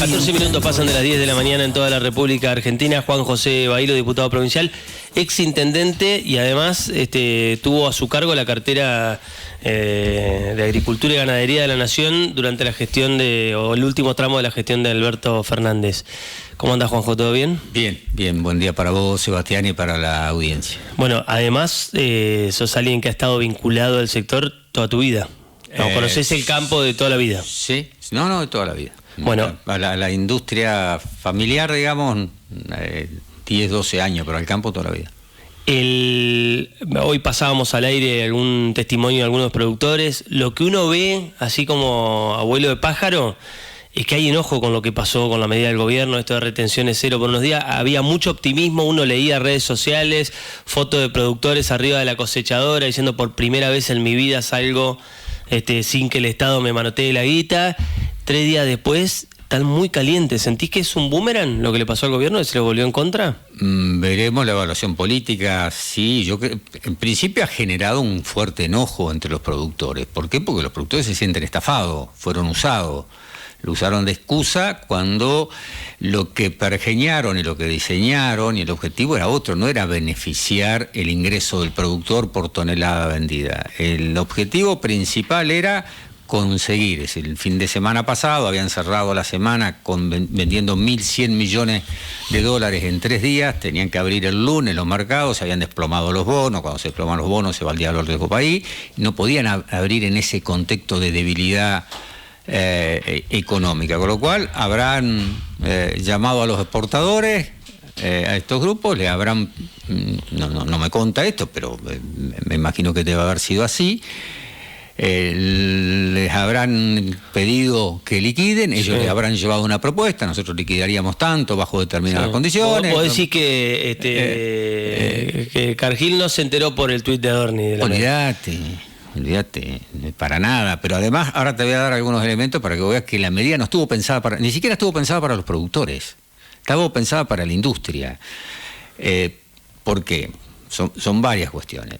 14 minutos pasan de las 10 de la mañana en toda la República Argentina. Juan José Bailo, diputado provincial, ex intendente y además tuvo a su cargo la cartera de Agricultura y Ganadería de la Nación durante la gestión o el último tramo de la gestión de Alberto Fernández. ¿Cómo andás, Juanjo? ¿Todo bien? Bien, bien. Buen día para vos, Sebastián, y para la audiencia. Bueno, además sos alguien que ha estado vinculado al sector toda tu vida. No, conocés el campo de toda la vida. Sí, no, de toda la vida. Bueno, a la industria familiar, digamos, 10, 12 años, pero al campo toda la vida. Hoy pasábamos al aire algún testimonio de algunos productores. Lo que uno ve, así como abuelo de pájaro, es que hay enojo con lo que pasó con la medida del gobierno, esto de retenciones cero por unos días. Había mucho optimismo, uno leía redes sociales, fotos de productores arriba de la cosechadora diciendo por primera vez en mi vida salgo sin que el Estado me manotee la guita. 3 días después están muy calientes. ¿Sentís que es un boomerang lo que le pasó al gobierno, que se le volvió en contra? Veremos la evaluación política. Sí, yo creo, en principio ha generado un fuerte enojo entre los productores. ¿Por qué? Porque los productores se sienten estafados, fueron usados. Lo usaron de excusa cuando lo que pergeñaron y lo que diseñaron y el objetivo era otro, no era beneficiar el ingreso del productor por tonelada vendida. El objetivo principal era conseguir, es decir, el fin de semana pasado habían cerrado la semana vendiendo 1.100 millones de dólares en 3 días, tenían que abrir el lunes los mercados, se habían desplomado los bonos, cuando se desploman los bonos se va al diablo el riesgo país, no podían abrir en ese contexto de debilidad económica, con lo cual habrán llamado a los exportadores, a estos grupos, le habrán, no me conta esto, pero me imagino que debe haber sido así, les habrán pedido que liquiden, ellos les habrán llevado una propuesta, nosotros liquidaríamos tanto bajo determinadas condiciones. ¿Vos decís que Cargill no se enteró por el tuit de Adorni? Olvídate, para nada, pero además ahora te voy a dar algunos elementos para que veas que la medida no estuvo pensada ni siquiera estuvo pensada para los productores, estaba pensada para la industria. ¿Por qué? Son varias cuestiones.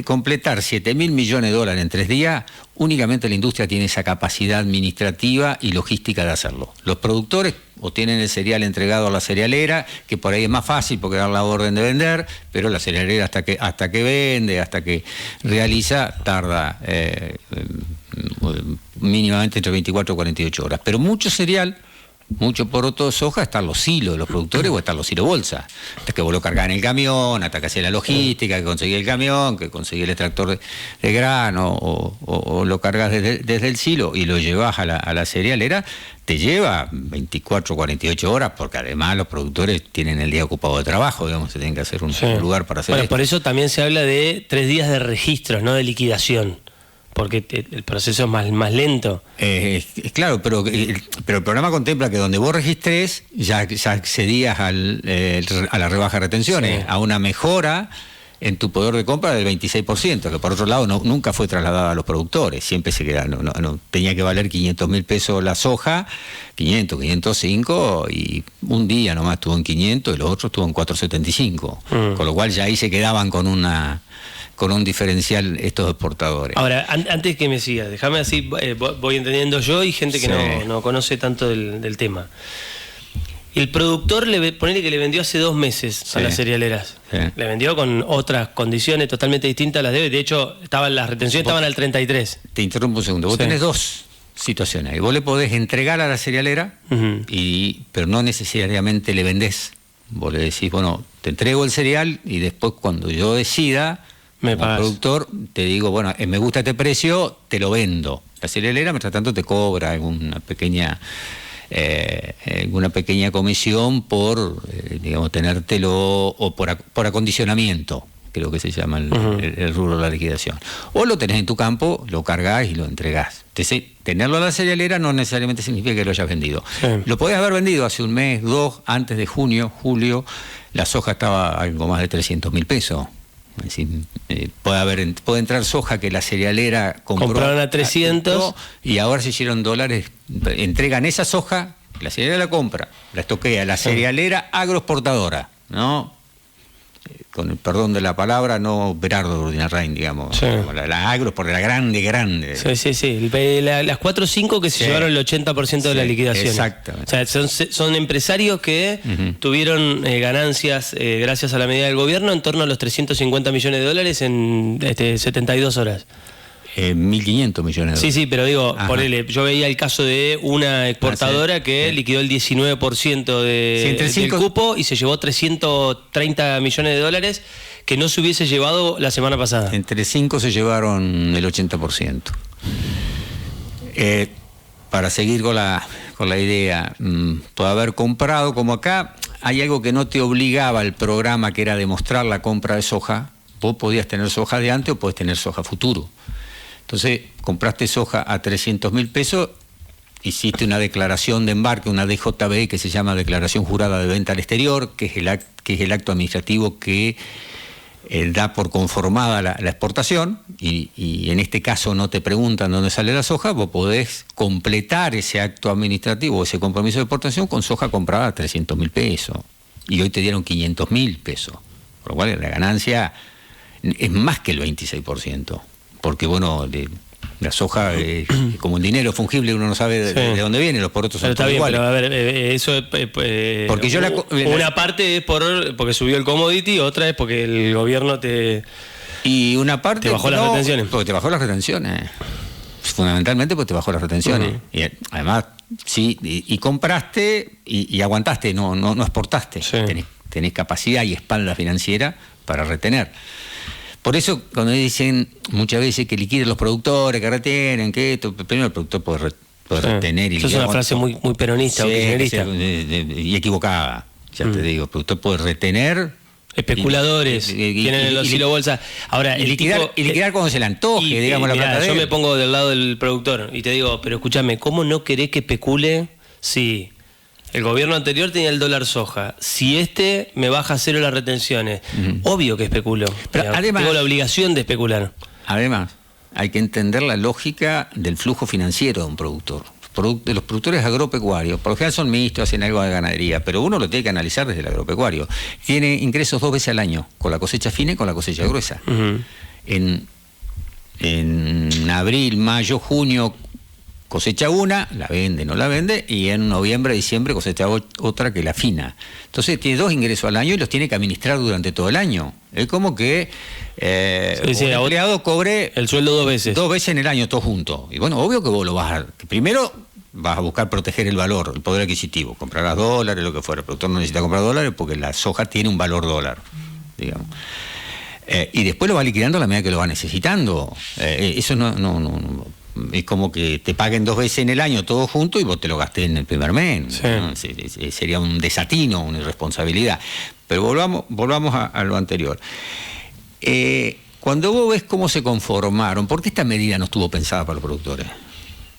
Completar 7.000 millones de dólares en 3 días, únicamente la industria tiene esa capacidad administrativa y logística de hacerlo. Los productores o tienen el cereal entregado a la cerealera, que por ahí es más fácil porque dan la orden de vender, pero la cerealera hasta que vende, hasta que realiza, tarda mínimamente entre 24 y 48 horas. Pero mucho cereal, mucho poroto de soja, están los silos de los productores o están los silos bolsa. Hasta que vos lo cargás en el camión, hasta que hacés la logística, que conseguís el camión, que conseguís el extractor de grano, o lo cargas desde el silo y lo llevas a la cerealera, te lleva 24 o 48 horas, porque además los productores tienen el día ocupado de trabajo, digamos, se tienen que hacer un lugar para hacer esto. Por eso también se habla de 3 días de registros, no de liquidación, porque el proceso es más lento. Claro, pero el programa contempla que donde vos registres ya accedías a la rebaja de retenciones, a una mejora en tu poder de compra del 26%, que por otro lado nunca fue trasladada a los productores, siempre se queda, tenía que valer 500.000 pesos la soja, 500, 505, y un día nomás estuvo en 500 y los otros estuvo en 475, con lo cual ya ahí se quedaban con un diferencial estos exportadores. Ahora, antes que me sigas, déjame así, voy entendiendo yo y gente que no conoce tanto del tema. El productor, ponele que le vendió hace 2 meses a las cerealeras. Le vendió con otras condiciones totalmente distintas a las de hoy. De hecho, las retenciones estaban al 33. Te interrumpo un segundo. Vos tenés 2 situaciones. Vos le podés entregar a la cerealera, pero no necesariamente le vendés. Vos le decís, bueno, te entrego el cereal y después cuando yo decida, como productor, te digo, bueno, me gusta este precio, te lo vendo. La cerealera, mientras tanto, te cobra alguna pequeña comisión por, digamos, tenértelo, o por acondicionamiento, creo que se llama el rubro de la liquidación. O lo tenés en tu campo, lo cargas y lo entregás. Entonces, tenerlo a la cerealera no necesariamente significa que lo hayas vendido. Lo podés haber vendido hace 1 mes, 2, antes de julio, la soja estaba algo más de 300.000 pesos. Es decir, puede entrar soja que la cerealera compraron a 300 y ahora se hicieron dólares, entregan esa soja, la cerealera la compra, la estoquea, la cerealera agroexportadora, ¿no? con el perdón de la palabra, no Berardo Urdinarrain, digamos, Sí. la agro, porque la grande. Sí. Las 4 o 5 que se llevaron el 80% de la liquidación. Exactamente. O sea, son empresarios que tuvieron ganancias gracias a la medida del gobierno en torno a los 350 millones de dólares en 72 horas. 1.500 millones de dólares. Sí, pero digo, Ajá. ponele, yo veía el caso de una exportadora que liquidó el 19% del cupo y se llevó 330 millones de dólares que no se hubiese llevado la semana pasada. Entre 5 se llevaron el 80%. Para seguir con la idea, puede haber comprado, como acá hay algo que no te obligaba el programa, que era demostrar la compra de soja. Vos podías tener soja de antes o podés tener soja futuro. Entonces, compraste soja a 300.000 pesos, hiciste una declaración de embarque, una DJB, que se llama Declaración Jurada de Venta al Exterior, que es el acto administrativo que da por conformada la exportación, y en este caso no te preguntan dónde sale la soja, vos podés completar ese acto administrativo, ese compromiso de exportación, con soja comprada a 300.000 pesos. Y hoy te dieron 500.000 pesos. Por lo cual la ganancia es más que el 26%. Porque, bueno, la soja, como el dinero fungible, uno no sabe de dónde viene, los porotos son todos iguales. Pero a ver, eso es... porque yo una parte es porque subió el commodity, otra es porque el gobierno y una parte... ¿Te bajó las retenciones? Porque te bajó las retenciones. Fundamentalmente porque te bajó las retenciones. Y además, sí, y compraste y aguantaste, no exportaste. Sí. Tenés capacidad y espalda financiera para retener. Por eso, cuando dicen muchas veces que liquiden los productores, que retienen, que esto, primero el productor puede retener y liquidar. Eso es una frase muy peronista o kirchnerista. Y equivocada, ya te digo. El productor puede retener. Especuladores, tienen los hilos bolsa. Ahora, y liquidar cuando se le antoje, digamos, la plata de él. Yo me pongo del lado del productor y te digo, pero escúchame, ¿cómo no querés que especule si el gobierno anterior tenía el dólar soja? Si me baja a cero las retenciones, obvio que especulo. Pero además, tengo la obligación de especular. Además, hay que entender la lógica del flujo financiero de un productor. Los productores agropecuarios, por lo general son mixtos, hacen algo de ganadería, pero uno lo tiene que analizar desde el agropecuario. Tiene ingresos 2 veces al año, con la cosecha fina y con la cosecha gruesa. En abril, mayo, junio cosecha una, la vende, no la vende, y en noviembre, diciembre cosecha otra, que la fina. Entonces tiene 2 ingresos al año y los tiene que administrar durante todo el año. Es como que un empleado cobre el sueldo 2 veces. 2 veces en el año, todo junto. Y bueno, obvio que vos lo vas primero vas a buscar proteger el valor, el poder adquisitivo. Comprarás dólares, lo que fuera. El productor no necesita comprar dólares porque la soja tiene un valor dólar, digamos. Y después lo va liquidando a la medida que lo va necesitando. Eso no es como que te paguen 2 veces en el año todo junto y vos te lo gastés en el primer mes. Sí. ¿No? Sería un desatino, una irresponsabilidad. Pero volvamos a lo anterior. Cuando vos ves cómo se conformaron, ¿por qué esta medida no estuvo pensada para los productores?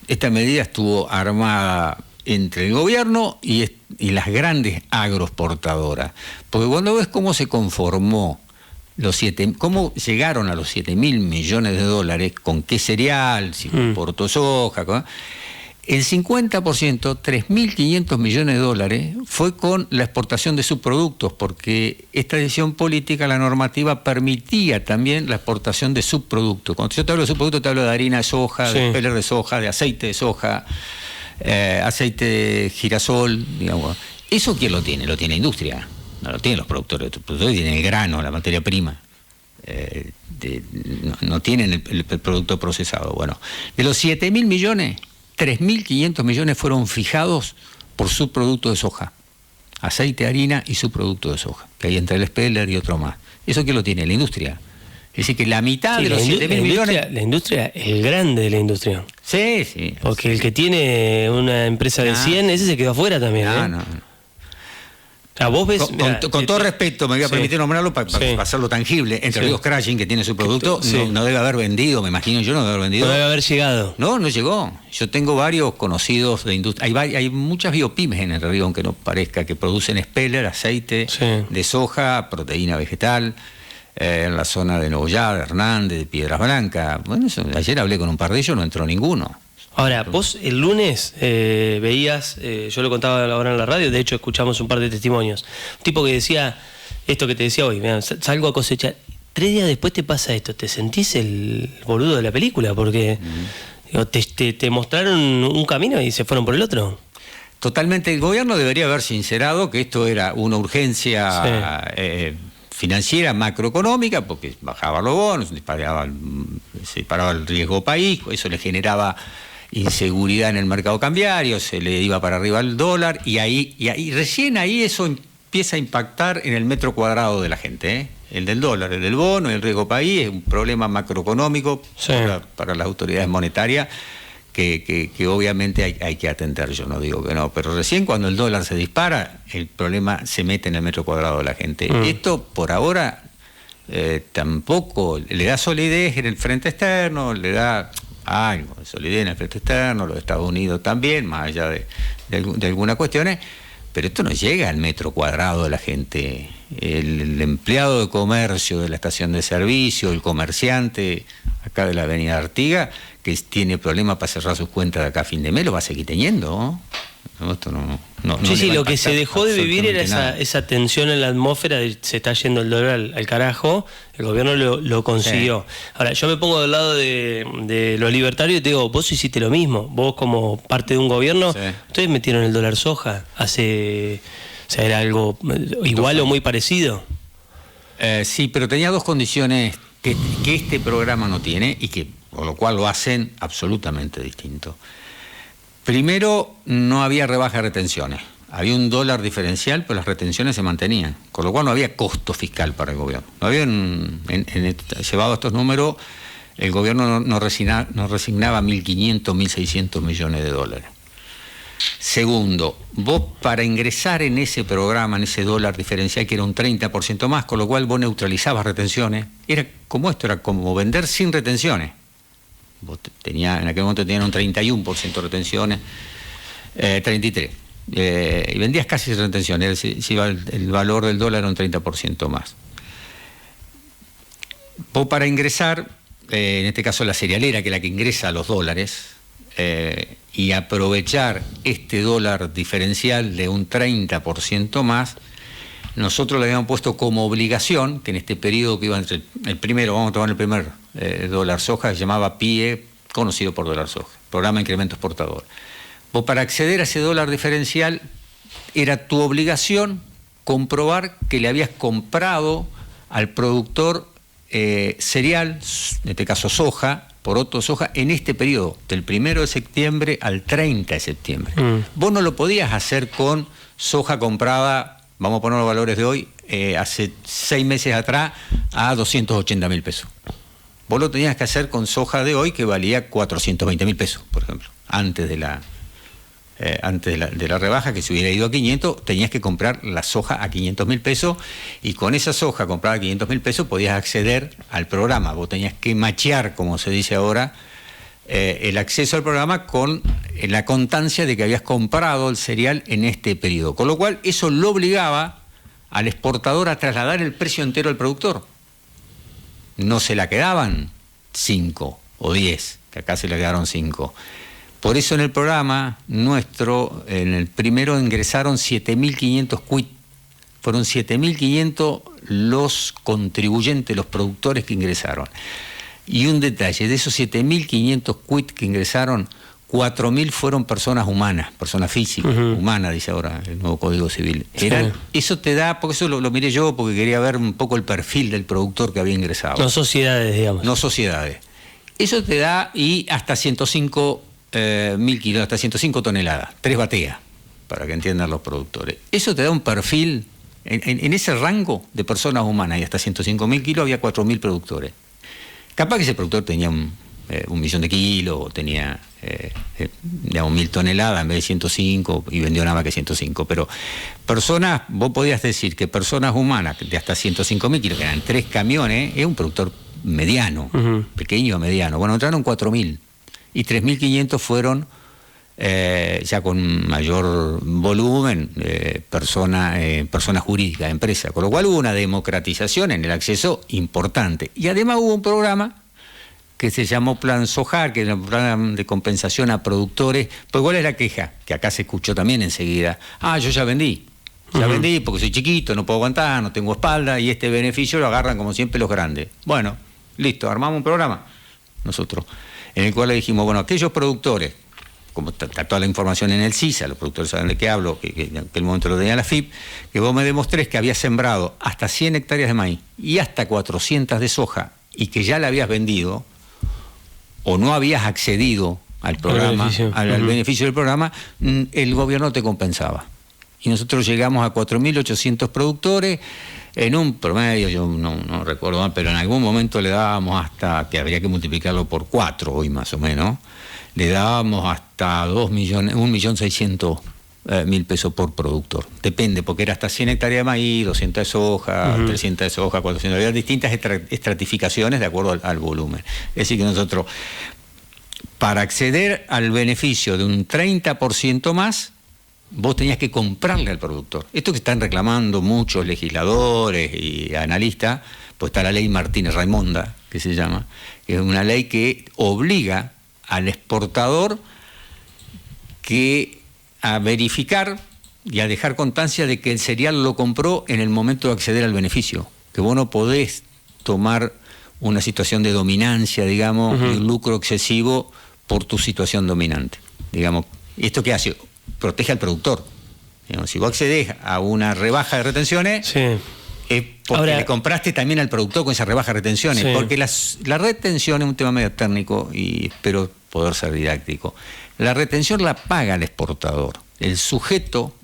Esta medida estuvo armada entre el gobierno y las grandes agroexportadoras. Porque cuando ves cómo se conformó cómo llegaron a los 7.000 millones de dólares, con qué cereal, si importó soja, el 50%, 3.500 millones de dólares, fue con la exportación de subproductos, porque esta decisión política, la normativa, permitía también la exportación de subproductos. Cuando yo te hablo de subproductos, te hablo de harina de soja, de peler de soja, de aceite de soja, aceite de girasol, digamos. ¿Eso quién lo tiene? Lo tiene la industria. No lo tienen los productores tienen el grano, la materia prima. No tienen el producto procesado. Bueno, de los 7.000 millones, 3.500 millones fueron fijados por subproductos de soja. Aceite, harina y subproductos de soja. Que hay entre el speller y otro más. ¿Eso quién lo tiene? La industria. Es decir, que la mitad de los 7.000 millones... La industria, el grande de la industria. Sí. Porque el que tiene una empresa de 100, ese se quedó afuera también. No. O sea, vos ves, con todo respeto, me voy a permitir nombrarlo para hacerlo tangible. Entre Ríos Crushing, que tiene su producto, no debe haber vendido, me imagino yo, no debe haber vendido. No debe haber llegado. No llegó. Yo tengo varios conocidos de industria. Hay muchas biopymes en Entre Ríos, aunque no parezca, que producen speller, aceite de soja, proteína vegetal, en la zona de Nogoyá, de Hernández, de Piedras Blancas. Bueno, ayer hablé con un par de ellos, no entró ninguno. Ahora, vos el lunes veías, yo lo contaba ahora en la radio, de hecho escuchamos un par de testimonios, un tipo que decía, esto que te decía hoy, mirá, salgo a cosechar, 3 días después te pasa esto, te sentís el boludo de la película, porque digo, te mostraron un camino y se fueron por el otro. Totalmente, el gobierno debería haber sincerado que esto era una urgencia financiera, macroeconómica, porque bajaban los bonos, se disparaba el riesgo país, eso le generaba inseguridad en el mercado cambiario, se le iba para arriba el dólar, y recién ahí eso empieza a impactar en el metro cuadrado de la gente, ¿eh? El del dólar, el del bono, el riesgo país, es un problema macroeconómico para las autoridades monetarias que obviamente hay que atender, yo no digo que no, pero recién cuando el dólar se dispara, el problema se mete en el metro cuadrado de la gente. Esto por ahora tampoco le da solidez en el frente externo, le da algo de solidez en el frente externo, los Estados Unidos también, más allá de algunas cuestiones, pero esto no llega al metro cuadrado de la gente. El empleado de comercio de la estación de servicio, el comerciante acá de la avenida Artigas, que tiene problemas para cerrar sus cuentas de acá a fin de mes, lo va a seguir teniendo, ¿no? Esto no sí, lo que se dejó de vivir era esa tensión en la atmósfera de se está yendo el dólar al carajo, el gobierno lo consiguió. Sí. Ahora, yo me pongo del lado de los libertarios y te digo, vos hiciste lo mismo, vos como parte de un gobierno, ustedes metieron el dólar soja o sea, era algo igual o muy parecido. Sí, pero tenía 2 condiciones que este programa no tiene y que por lo cual lo hacen absolutamente distinto. Primero, no había rebaja de retenciones. Había un dólar diferencial, pero las retenciones se mantenían, con lo cual no había costo fiscal para el gobierno. No había llevado estos números, el gobierno no resignaba 1.500, 1.600 millones de dólares. Segundo, vos para ingresar en ese programa, en ese dólar diferencial, que era un 30% más, con lo cual vos neutralizabas retenciones, era como vender sin retenciones. Vos en aquel momento tenían un 31% de retenciones, 33%, y vendías casi sin retenciones, el valor del dólar era un 30% más. Vos para ingresar, en este caso la cerealera, que es la que ingresa los dólares, y aprovechar este dólar diferencial de un 30% más, nosotros le habíamos puesto como obligación, que en este periodo que iba entre el primero, vamos a tomar el primer dólar soja, se llamaba PIE, conocido por dólar soja, Programa de Incremento Exportador. Vos para acceder a ese dólar diferencial, era tu obligación comprobar que le habías comprado al productor cereal, en este caso soja, poroto, soja, en este periodo, del 1 de septiembre al 30 de septiembre. Vos no lo podías hacer con soja comprada, vamos a poner los valores de hoy, hace 6 meses atrás, a 280.000 pesos. Vos lo tenías que hacer con soja de hoy que valía 420.000 pesos, por ejemplo. Antes de la rebaja, que se hubiera ido a 500, tenías que comprar la soja a 500.000 pesos, y con esa soja comprada a 500.000 pesos podías acceder al programa. Vos tenías que machear, como se dice ahora, el acceso al programa con la constancia de que habías comprado el cereal en este periodo. Con lo cual, eso lo obligaba al exportador a trasladar el precio entero al productor. No se la quedaban 5 o 10, que acá se le quedaron 5. Por eso en el programa nuestro, en el primero ingresaron 7.500 quit. Fueron 7.500 los contribuyentes, los productores que ingresaron. Y un detalle, de esos 7.500 quit que ingresaron, 4.000 fueron personas humanas, personas físicas, humanas, dice ahora el nuevo Código Civil. Eso te da, porque eso lo miré yo, porque quería ver un poco el perfil del productor que había ingresado. No sociedades, digamos. No sociedades. Eso te da, y hasta 105.000 kilos, hasta 105 toneladas, 3 bateas, para que entiendan los productores. Eso te da un perfil, en ese rango de personas humanas, y hasta 105.000 kilos había 4.000 productores. Capaz que ese productor tenía un millón de kilos, o tenía 1.000 toneladas en vez de 105, y vendió nada más que 105. Pero personas, vos podías decir que personas humanas de hasta 105.000 kilos, que eran 3 camiones, es un productor mediano, pequeño o mediano. Bueno, entraron 4.000, y 3.500 fueron ya con mayor volumen, personas jurídicas, empresas. Con lo cual hubo una democratización en el acceso importante. Y además hubo un programa que se llamó Plan Soja, que era un programa de compensación a productores. Pues ¿cuál es la queja? Que acá se escuchó también enseguida. Yo ya vendí. Ya vendí porque soy chiquito, no puedo aguantar, no tengo espalda, y este beneficio lo agarran como siempre los grandes. Bueno, listo, armamos un programa nosotros, en el cual le dijimos, bueno, aquellos productores, como está toda la información en el CISA, los productores saben de qué hablo, que en aquel momento lo tenía la FIP, que vos me demostrés que habías sembrado hasta 100 hectáreas de maíz y hasta 400 de soja, y que ya la habías vendido, o no habías accedido al programa, al beneficio del programa, el gobierno te compensaba. Y nosotros llegamos a 4.800 productores, en un promedio, yo no recuerdo mal, pero en algún momento le dábamos hasta, que habría que multiplicarlo por 4 hoy más o menos, le dábamos hasta 1.600.000 pesos por productor. Depende, porque era hasta 100 hectáreas de maíz, 200 de soja, 300 de soja, 400. Había distintas estratificaciones de acuerdo al volumen. Es decir, que nosotros, para acceder al beneficio de un 30% más, vos tenías que comprarle al productor. Esto que están reclamando muchos legisladores y analistas, pues está la ley Martínez-Raimonda, que se llama, que es una ley que obliga al exportador a verificar y a dejar constancia de que el cereal lo compró en el momento de acceder al beneficio. Que vos no podés tomar una situación de dominancia, digamos, y un lucro excesivo por tu situación dominante. Digamos, ¿esto qué hace? Protege al productor. Digamos, si vos accedés a una rebaja de retenciones, es porque ahora le compraste también al productor con esa rebaja de retenciones. Porque la retención es un tema medio técnico y espero poder ser didáctico. La retención la paga el exportador. El sujeto,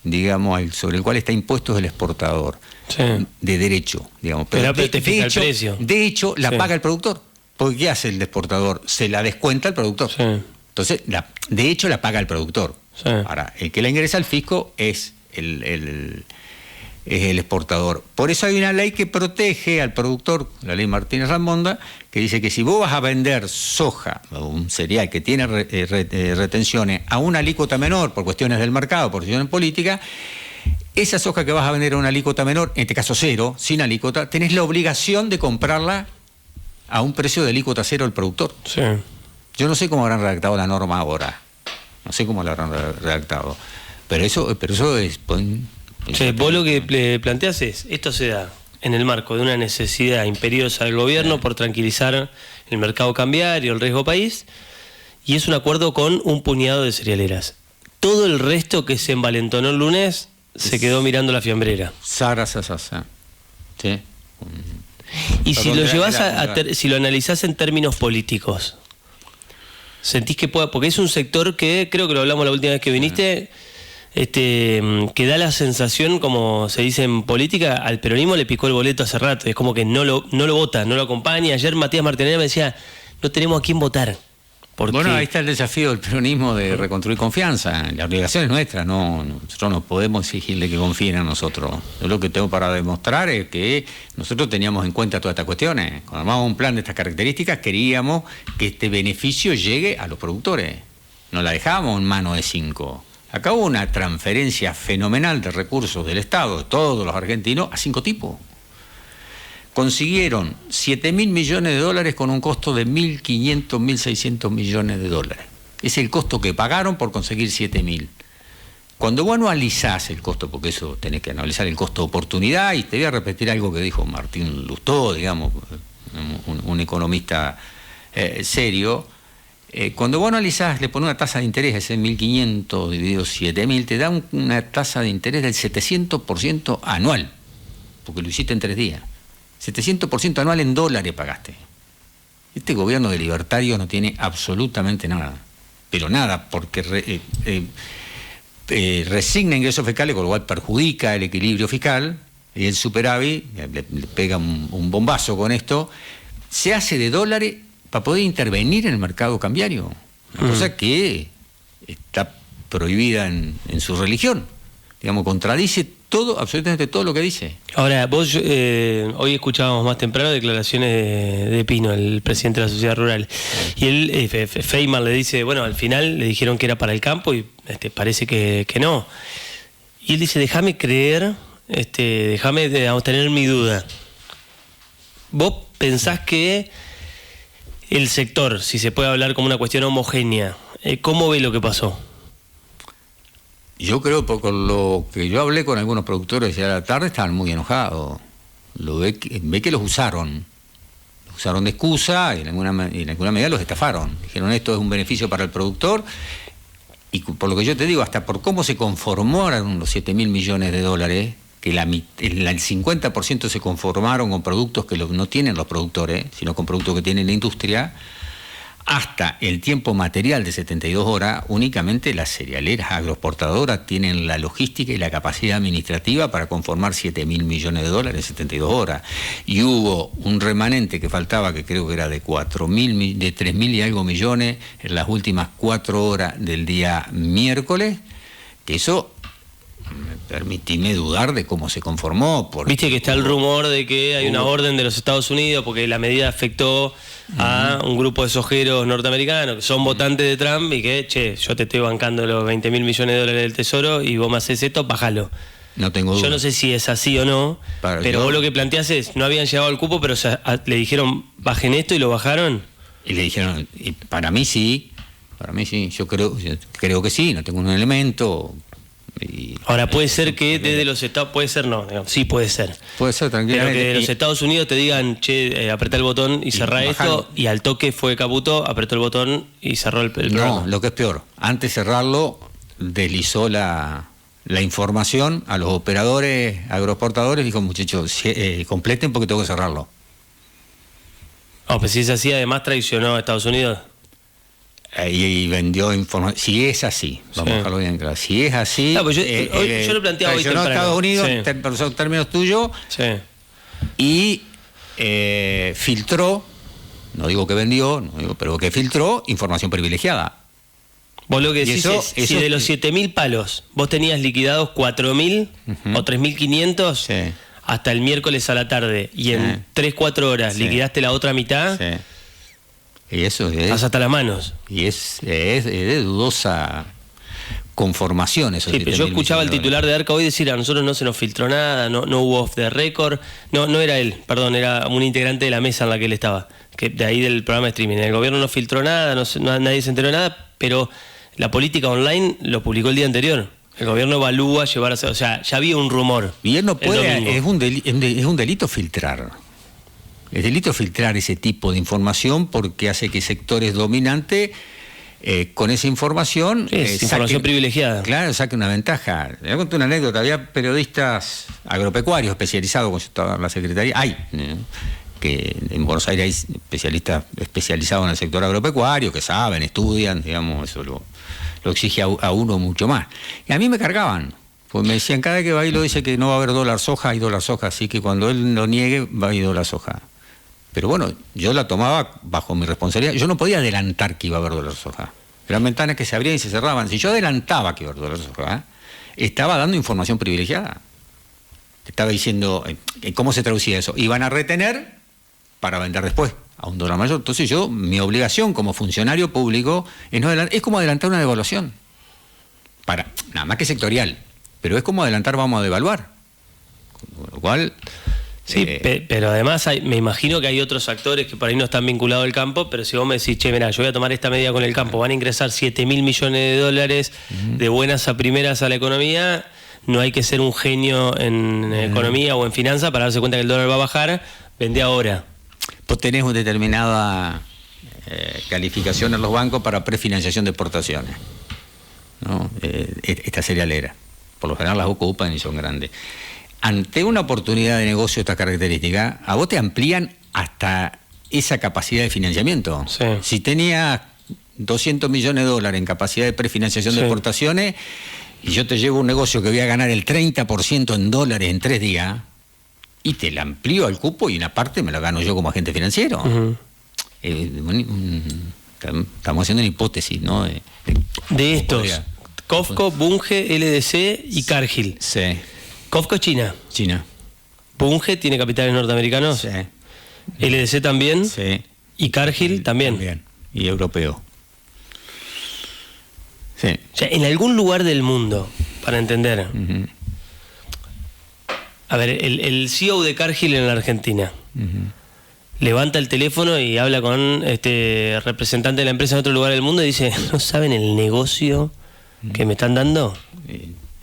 digamos, sobre el cual está impuesto es el exportador. De derecho, digamos. Pero de hecho, la paga el productor. Porque ¿qué hace el exportador? Se la descuenta al productor. Entonces, de hecho, la paga el productor. Ahora, el que la ingresa al fisco es el exportador. Por eso hay una ley que protege al productor, la ley Martínez-Raimonda, que dice que si vos vas a vender soja o un cereal que tiene retenciones a una alícuota menor por cuestiones del mercado, por cuestiones políticas, esa soja que vas a vender a una alícuota menor, en este caso cero, sin alícuota, tenés la obligación de comprarla a un precio de alícuota cero al productor. Yo no sé cómo habrán redactado la norma ahora. No sé cómo la habrán redactado. Pero eso es... vos lo que planteás es, esto se da en el marco de una necesidad imperiosa del gobierno por tranquilizar el mercado cambiario, el riesgo país, y es un acuerdo con un puñado de cerealeras. Todo el resto que se envalentonó el lunes se quedó mirando la fiambrera. Sí. Y si lo llevas si lo analizás en términos políticos, ¿sentís que pueda? Porque es un sector que, creo que lo hablamos la última vez que viniste, que da la sensación, como se dice en política, al peronismo le picó el boleto hace rato, es como que no lo vota, no lo acompaña. Ayer Matías Martinelli me decía, no tenemos a quién votar. Bueno, ahí está el desafío del peronismo de reconstruir confianza. La obligación es nuestra, nosotros no podemos exigirle que confíen en nosotros. Yo lo que tengo para demostrar es que nosotros teníamos en cuenta todas estas cuestiones. Cuando armamos un plan de estas características, queríamos que este beneficio llegue a los productores. No la dejábamos en mano de 5. Acá hubo una transferencia fenomenal de recursos del Estado, de todos los argentinos, a 5 tipos. Consiguieron 7.000 millones de dólares con un costo de 1.500, 1.600 millones de dólares. Es el costo que pagaron por conseguir 7.000. Cuando vos analizás el costo, porque eso tenés que analizar el costo de oportunidad, y te voy a repetir algo que dijo Martín Lustó, digamos, un economista serio, cuando vos analizás, le pones una tasa de interés a ese 1.500 dividido 7.000, te da una tasa de interés del 700% anual, porque lo hiciste en 3 días. 700% anual en dólares pagaste. Este gobierno de libertarios no tiene absolutamente nada, pero nada, porque resigna ingresos fiscales, con lo cual perjudica el equilibrio fiscal, y el superávit, le pega un bombazo con esto, se hace de dólares para poder intervenir en el mercado cambiario, una cosa que está prohibida en su religión, digamos, contradice todo, absolutamente todo lo que dice. Ahora, vos hoy escuchábamos más temprano declaraciones de Pino, el presidente de la Sociedad Rural, y él, Feynman le dice, bueno, al final le dijeron que era para el campo y parece que no. Y él dice, déjame creer, déjame tener mi duda. ¿Vos pensás que el sector, si se puede hablar como una cuestión homogénea, cómo ve lo que pasó? Yo creo, por lo que yo hablé con algunos productores ya a la tarde, estaban muy enojados. Ve que los usaron. Los usaron de excusa y en alguna medida los estafaron. Dijeron, esto es un beneficio para el productor. Y por lo que yo te digo, hasta por cómo se conformaron los 7.000 millones de dólares, que el 50% se conformaron con productos que no tienen los productores, sino con productos que tiene la industria, hasta el tiempo material de 72 horas, únicamente las cerealeras agroexportadoras tienen la logística y la capacidad administrativa para conformar 7.000 millones de dólares en 72 horas. Y hubo un remanente que faltaba, que creo que era de 3.000 y algo millones en las últimas 4 horas del día miércoles, que eso... Permitíme dudar de cómo se conformó. Viste que está el rumor de que hay una orden de los Estados Unidos porque la medida afectó a un grupo de sojeros norteamericanos que son votantes de Trump y que, yo te estoy bancando los 20.000 millones de dólares del Tesoro y vos me haces esto, bájalo. No tengo duda. Yo no sé si es así o no, pero vos lo que planteás es, no habían llegado al cupo, pero le dijeron, bajen esto y lo bajaron. Y le dijeron, y para mí sí, yo creo que sí, no tengo un elemento... Ahora, puede ser que desde los Estados... Puede ser, no, sí puede ser. Puede ser, tranquilamente. Pero que de los Estados Unidos te digan, apretá el botón y cerrá esto, y al toque fue Caputo, apretó el botón y cerró el programa. No, lo que es peor, antes de cerrarlo, deslizó la información a los operadores agroexportadores, dijo, muchachos, completen porque tengo que cerrarlo. No, pues si es así, además traicionó a Estados Unidos. Y vendió información. Si es así, vamos a dejarlo bien claro. Si es así. No, pues yo lo planteaba hoy temprano. Estados Unidos, en términos tuyos, y filtró, no digo que vendió, pero que filtró información privilegiada. Vos lo que decís es, si de los 7.000 palos vos tenías liquidados 4.000 o 3.500 hasta el miércoles a la tarde y en 3-4 horas liquidaste la otra mitad. Y eso es... Estás hasta las manos. Y es de dudosa conformación eso. Sí, pero yo escuchaba el titular de Arca hoy decir, a nosotros no se nos filtró nada, no hubo off the record. No era él, perdón, era un integrante de la mesa en la que él estaba, que de ahí del programa de streaming. El gobierno no filtró nada, nadie se enteró de nada, pero la política online lo publicó el día anterior. El gobierno evalúa llevar a... O sea, ya había un rumor. Y él no puede, es un delito filtrar. Es delito filtrar ese tipo de información porque hace que sectores dominantes con esa información... información privilegiada. Claro, saque una ventaja. Le voy a contar una anécdota. Había periodistas agropecuarios especializados, como yo estaba en la Secretaría. Que en Buenos Aires hay especialistas especializados en el sector agropecuario, que saben, estudian, digamos, eso lo exige a uno mucho más. Y a mí me cargaban. Pues me decían, cada vez que Bailo dice que no va a haber dólar soja, hay dólar soja, así que cuando él lo niegue, va a haber dólar soja. Pero bueno, yo la tomaba bajo mi responsabilidad. Yo no podía adelantar que iba a haber dólar soja. Eran ventanas que se abrían y se cerraban. Si yo adelantaba que iba a haber dólar soja, estaba dando información privilegiada. Estaba diciendo, ¿cómo se traducía eso? Iban a retener para vender después a un dólar mayor. Entonces mi obligación como funcionario público es como adelantar una devaluación. Nada más que sectorial. Pero es como adelantar, vamos a devaluar. Con lo cual... Sí, pero además me imagino que hay otros actores que por ahí no están vinculados al campo, pero si vos me decís, mira, yo voy a tomar esta medida con el campo, van a ingresar 7.000 millones de dólares de buenas a primeras a la economía, no hay que ser un genio en economía o en finanzas para darse cuenta que el dólar va a bajar, vende ahora. Vos tenés una determinada calificación en los bancos para prefinanciación de exportaciones, ¿no? Esta cerealera. Por lo general las ocupan y son grandes. Ante una oportunidad de negocio de esta característica, a vos te amplían hasta esa capacidad de financiamiento. Sí. Si tenías 200 millones de dólares en capacidad de prefinanciación de exportaciones, y yo te llevo un negocio que voy a ganar el 30% en dólares en 3 días, y te la amplío al cupo y una parte me la gano yo como agente financiero. Estamos haciendo una hipótesis, ¿no? De estos, COFCO, Bunge, LDC y Cargill. Sí. COFCO es China. Bunge tiene capitales norteamericanos. Sí. LDC también. Sí. Y Cargill también. Y europeo. Sí. O sea, en algún lugar del mundo, para entender. A ver, el CEO de Cargill en la Argentina levanta el teléfono y habla con representante de la empresa en otro lugar del mundo y dice, no saben el negocio que me están dando?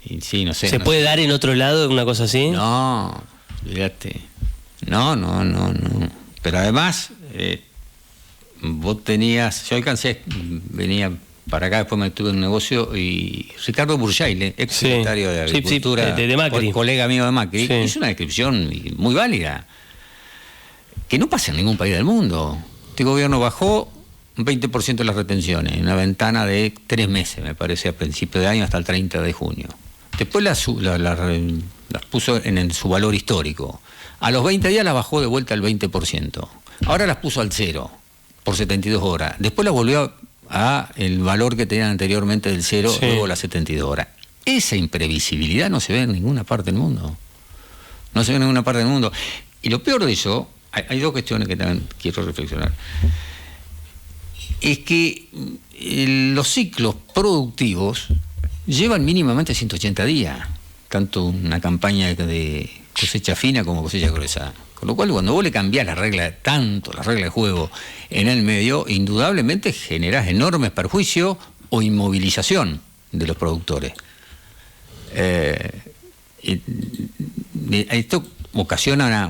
Y sí, no sé. ¿Se puede dar en otro lado una cosa así? No, fíjate. No. Pero además, vos tenías, yo venía para acá, después me tuve un negocio, y Ricardo Burjaile, ex secretario de Agricultura, de Macri, colega mío de Macri, hizo una descripción muy válida, que no pasa en ningún país del mundo. Este gobierno bajó un 20% de las retenciones, en una ventana de 3 meses, me parece, a principio de año hasta el 30 de junio. Después las puso en su valor histórico. A los 20 días las bajó de vuelta al 20%. Ahora las puso al 0 por 72 horas. Después las volvió a el valor que tenían anteriormente del 0, luego las 72 horas. Esa imprevisibilidad no se ve en ninguna parte del mundo. No se ve en ninguna parte del mundo. Y lo peor de eso, hay 2 cuestiones que también quiero reflexionar. Es que los ciclos productivos llevan mínimamente 180 días, tanto una campaña de cosecha fina como cosecha gruesa. Con lo cual, cuando vos le cambiás la regla de juego en el medio, indudablemente generás enormes perjuicios o inmovilización de los productores. Esto ocasiona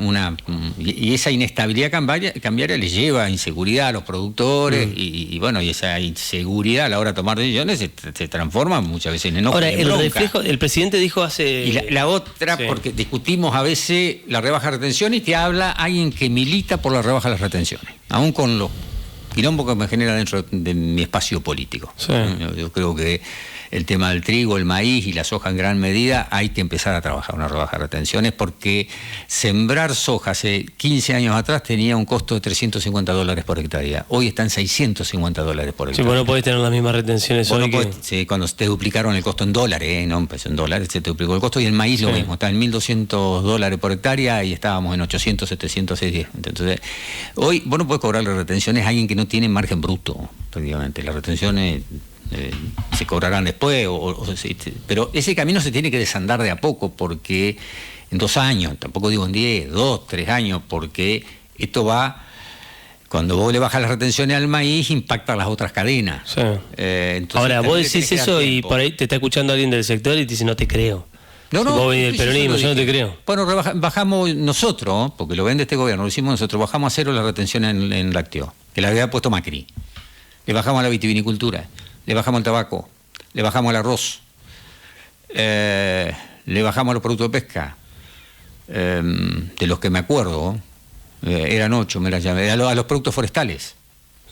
y esa inestabilidad cambiaria les lleva a inseguridad a los productores, y esa inseguridad a la hora de tomar decisiones se transforma muchas veces en enojo. Ahora, y en bronca. reflejo, el presidente dijo hace... Y la otra, porque discutimos a veces la rebaja de retenciones, y te habla alguien que milita por la rebaja de las retenciones, aún con los quilombos que me genera dentro de mi espacio político. Yo creo que el tema del trigo, el maíz y la soja en gran medida, hay que empezar a trabajar una rebaja de retenciones, porque sembrar soja hace 15 años atrás tenía un costo de $350 por hectárea. Hoy está en $650 por hectárea. Sí, vos no podés tener las mismas retenciones hoy sí, cuando te duplicaron el costo en dólares, no empezó en dólares, se te duplicó el costo, y el maíz lo mismo, está en $1.200 por hectárea y estábamos en 800, 700, 610. Entonces, hoy vos no podés cobrarle retenciones a alguien que no tiene margen bruto, prácticamente. Las retenciones se cobrarán después, pero ese camino se tiene que desandar de a poco, porque en 2 años, tampoco digo en 10, 2, 3 años, porque esto va, cuando vos le bajas las retenciones al maíz, impacta las otras cadenas. Entonces, ahora, vos decís eso y por ahí te está escuchando alguien del sector y te dice, no te creo. Vos venís del peronismo, yo no te creo. Bueno, bajamos nosotros, porque lo vende este gobierno, lo hicimos nosotros, bajamos a 0 la retención en lácteo, que la había puesto Macri. Le bajamos a la vitivinicultura, le bajamos al tabaco, le bajamos al arroz, le bajamos a los productos de pesca, de los que me acuerdo, eran 8, me las llamé, a los productos forestales.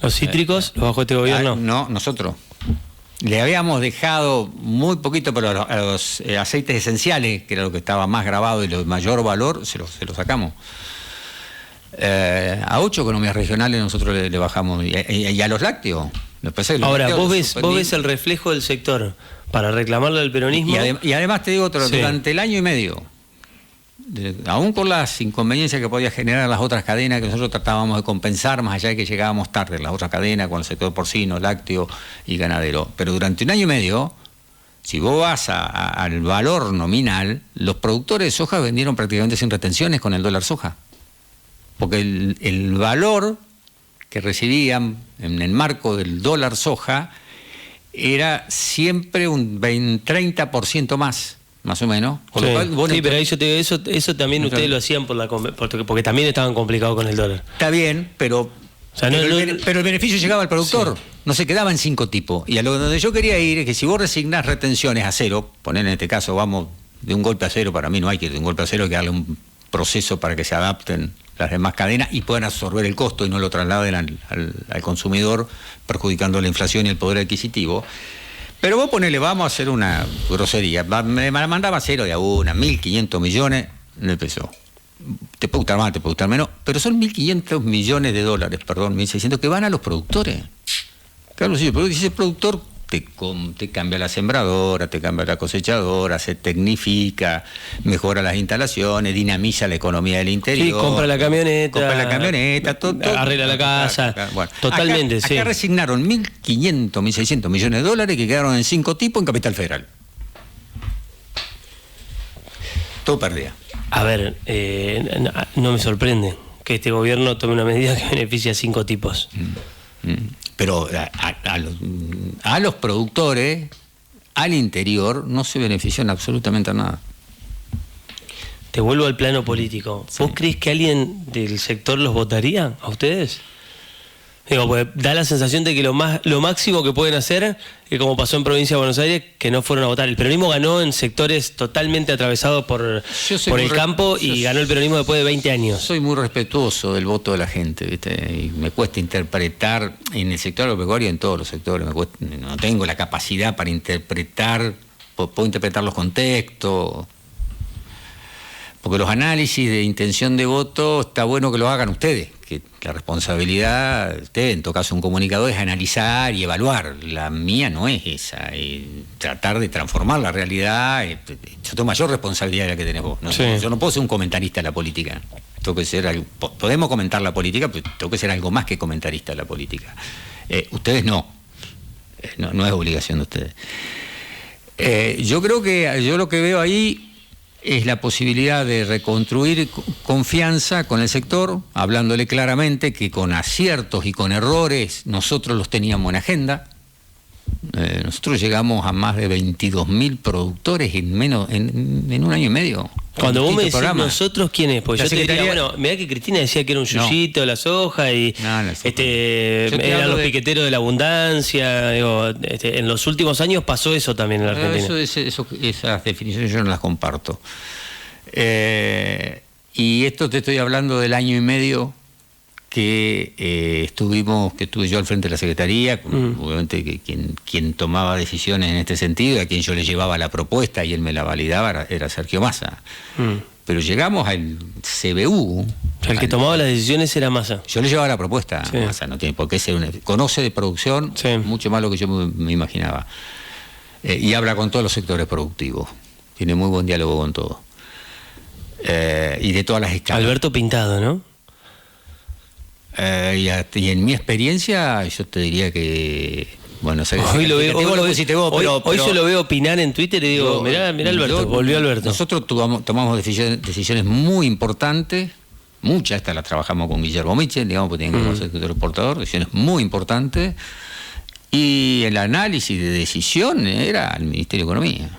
¿Los cítricos los bajó este gobierno? No, nosotros. Le habíamos dejado muy poquito, pero a los aceites esenciales, que era lo que estaba más grabado y de mayor valor, se los sacamos. A 8 economías regionales nosotros le bajamos, y a los lácteos. Ahora, vos ves el reflejo del sector para reclamarle al peronismo. Y además te digo, durante el año y medio, aún con las inconveniencias que podía generar las otras cadenas que nosotros tratábamos de compensar, más allá de que llegábamos tarde, las otras cadenas con el sector porcino, lácteo y ganadero, pero durante un año y medio, si vos vas al valor nominal, los productores de soja vendieron prácticamente sin retenciones con el dólar soja, porque el valor que recibían en el marco del dólar soja era siempre un 30% más o menos. Con lo cual, pero ahí yo te digo, eso también ustedes lo hacían porque también estaban complicados con el dólar. Está bien, pero el beneficio llegaba al productor, no se quedaba en 5 tipos. Y a lo donde yo quería ir es que si vos resignás retenciones a 0, poner en este caso, vamos de un golpe a 0, para mí no hay que ir de un golpe a 0, hay que darle un proceso para que se adapten las demás cadenas y puedan absorber el costo y no lo trasladen al consumidor, perjudicando la inflación y el poder adquisitivo. Pero vos ponele, vamos a hacer una grosería, me mandaba 0 de a una, 1.500 millones de pesos. Te puede gustar más, te puede gustar menos, pero son 1.500 millones de dólares, 1.600, que van a los productores. Claro, si ese productor te cambia la sembradora, te cambia la cosechadora, se tecnifica, mejora las instalaciones, dinamiza la economía del interior. Sí, compra la camioneta, todo, arregla la casa. Bueno, totalmente, acá resignaron 1.500, 1.600 millones de dólares que quedaron en 5 tipos en Capital Federal. Todo pérdida. A ver, no me sorprende que este gobierno tome una medida que beneficie a 5 tipos. Pero a los productores al interior no se benefician absolutamente a nada. Te vuelvo al plano político. ¿Vos crees que alguien del sector los votaría a ustedes? Digo, pues da la sensación de que lo máximo que pueden hacer, que como pasó en Provincia de Buenos Aires, que no fueron a votar. El peronismo ganó en sectores totalmente atravesados por el campo y ganó el peronismo después de 20 años. Soy muy respetuoso del voto de la gente, ¿viste? Y me cuesta interpretar en el sector agropecuario y en todos los sectores. No tengo la capacidad para interpretar, puedo interpretar los contextos. Porque los análisis de intención de voto está bueno que lo hagan ustedes, que la responsabilidad, usted, en todo caso un comunicador, es analizar y evaluar. La mía no es esa, tratar de transformar la realidad. Yo tengo mayor responsabilidad de la que tenés vos. ¿No? Sí. Yo no puedo ser un comentarista de la política. Tengo que ser algo, podemos comentar la política, pero tengo que ser algo más que comentarista de la política. Ustedes no es obligación de ustedes. Yo creo que yo lo que veo ahí es la posibilidad de reconstruir confianza con el sector, hablándole claramente que con aciertos y con errores nosotros los teníamos en agenda. Nosotros llegamos a más de 22.000 productores en un año y medio. Cuando vos me decís nosotros, ¿quién es? Porque yo te diría, bueno, mirá que Cristina decía que era un yuyito de la soja y eran los piqueteros de la abundancia. Digo, en los últimos años pasó eso también en la Argentina. Esas definiciones yo no las comparto. Y esto te estoy hablando del año y medio que estuve yo al frente de la Secretaría, obviamente que quien tomaba decisiones en este sentido, a quien yo le llevaba la propuesta y él me la validaba, era Sergio Massa. Pero llegamos al CBU. El que tomaba las decisiones era Massa. Yo le llevaba la propuesta, sí. Massa no tiene por qué ser conoce de producción, sí, mucho más lo que yo me imaginaba. Y habla con todos los sectores productivos. Tiene muy buen diálogo con todos. Y de todas las escalas. Alberto Pintado, ¿no? Y en mi experiencia yo te diría que bueno, hoy yo lo veo opinar en Twitter y digo, mirá Alberto, volvió Alberto. Nosotros tomamos decisiones muy importantes, muchas, estas las trabajamos con Guillermo Michel, digamos, porque tienen que conocer el sector exportador, decisiones muy importantes, y el análisis de decisión era el Ministerio de Economía.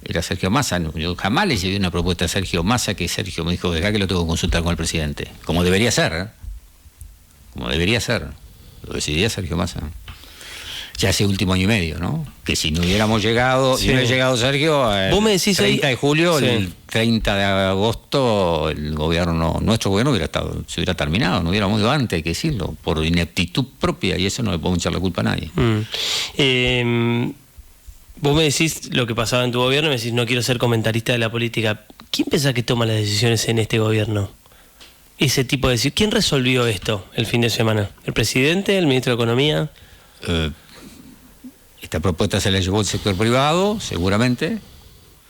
Era Sergio Massa. Yo jamás le llevé una propuesta a Sergio Massa que Sergio me dijo, acá que lo tengo que consultar con el presidente, como debería ser, ¿eh? Como debería ser, lo decidía Sergio Massa. Ya hace último año y medio, ¿no? Que si no hubiéramos llegado, sí, si no hubiera llegado Sergio, ¿vos me decís 30 ahí? De julio, Sí. El 30 de agosto, el gobierno, nuestro gobierno se hubiera terminado, no hubiéramos ido antes, hay que decirlo, por ineptitud propia, y eso no le podemos echar la culpa a nadie. Vos me decís lo que pasaba en tu gobierno, me decís no quiero ser comentarista de la política. ¿Quién pensás que toma las decisiones en este gobierno? Ese tipo de decisiones. ¿Quién resolvió esto el fin de semana? ¿El presidente? ¿El ministro de Economía? Esta propuesta se la llevó el sector privado, seguramente.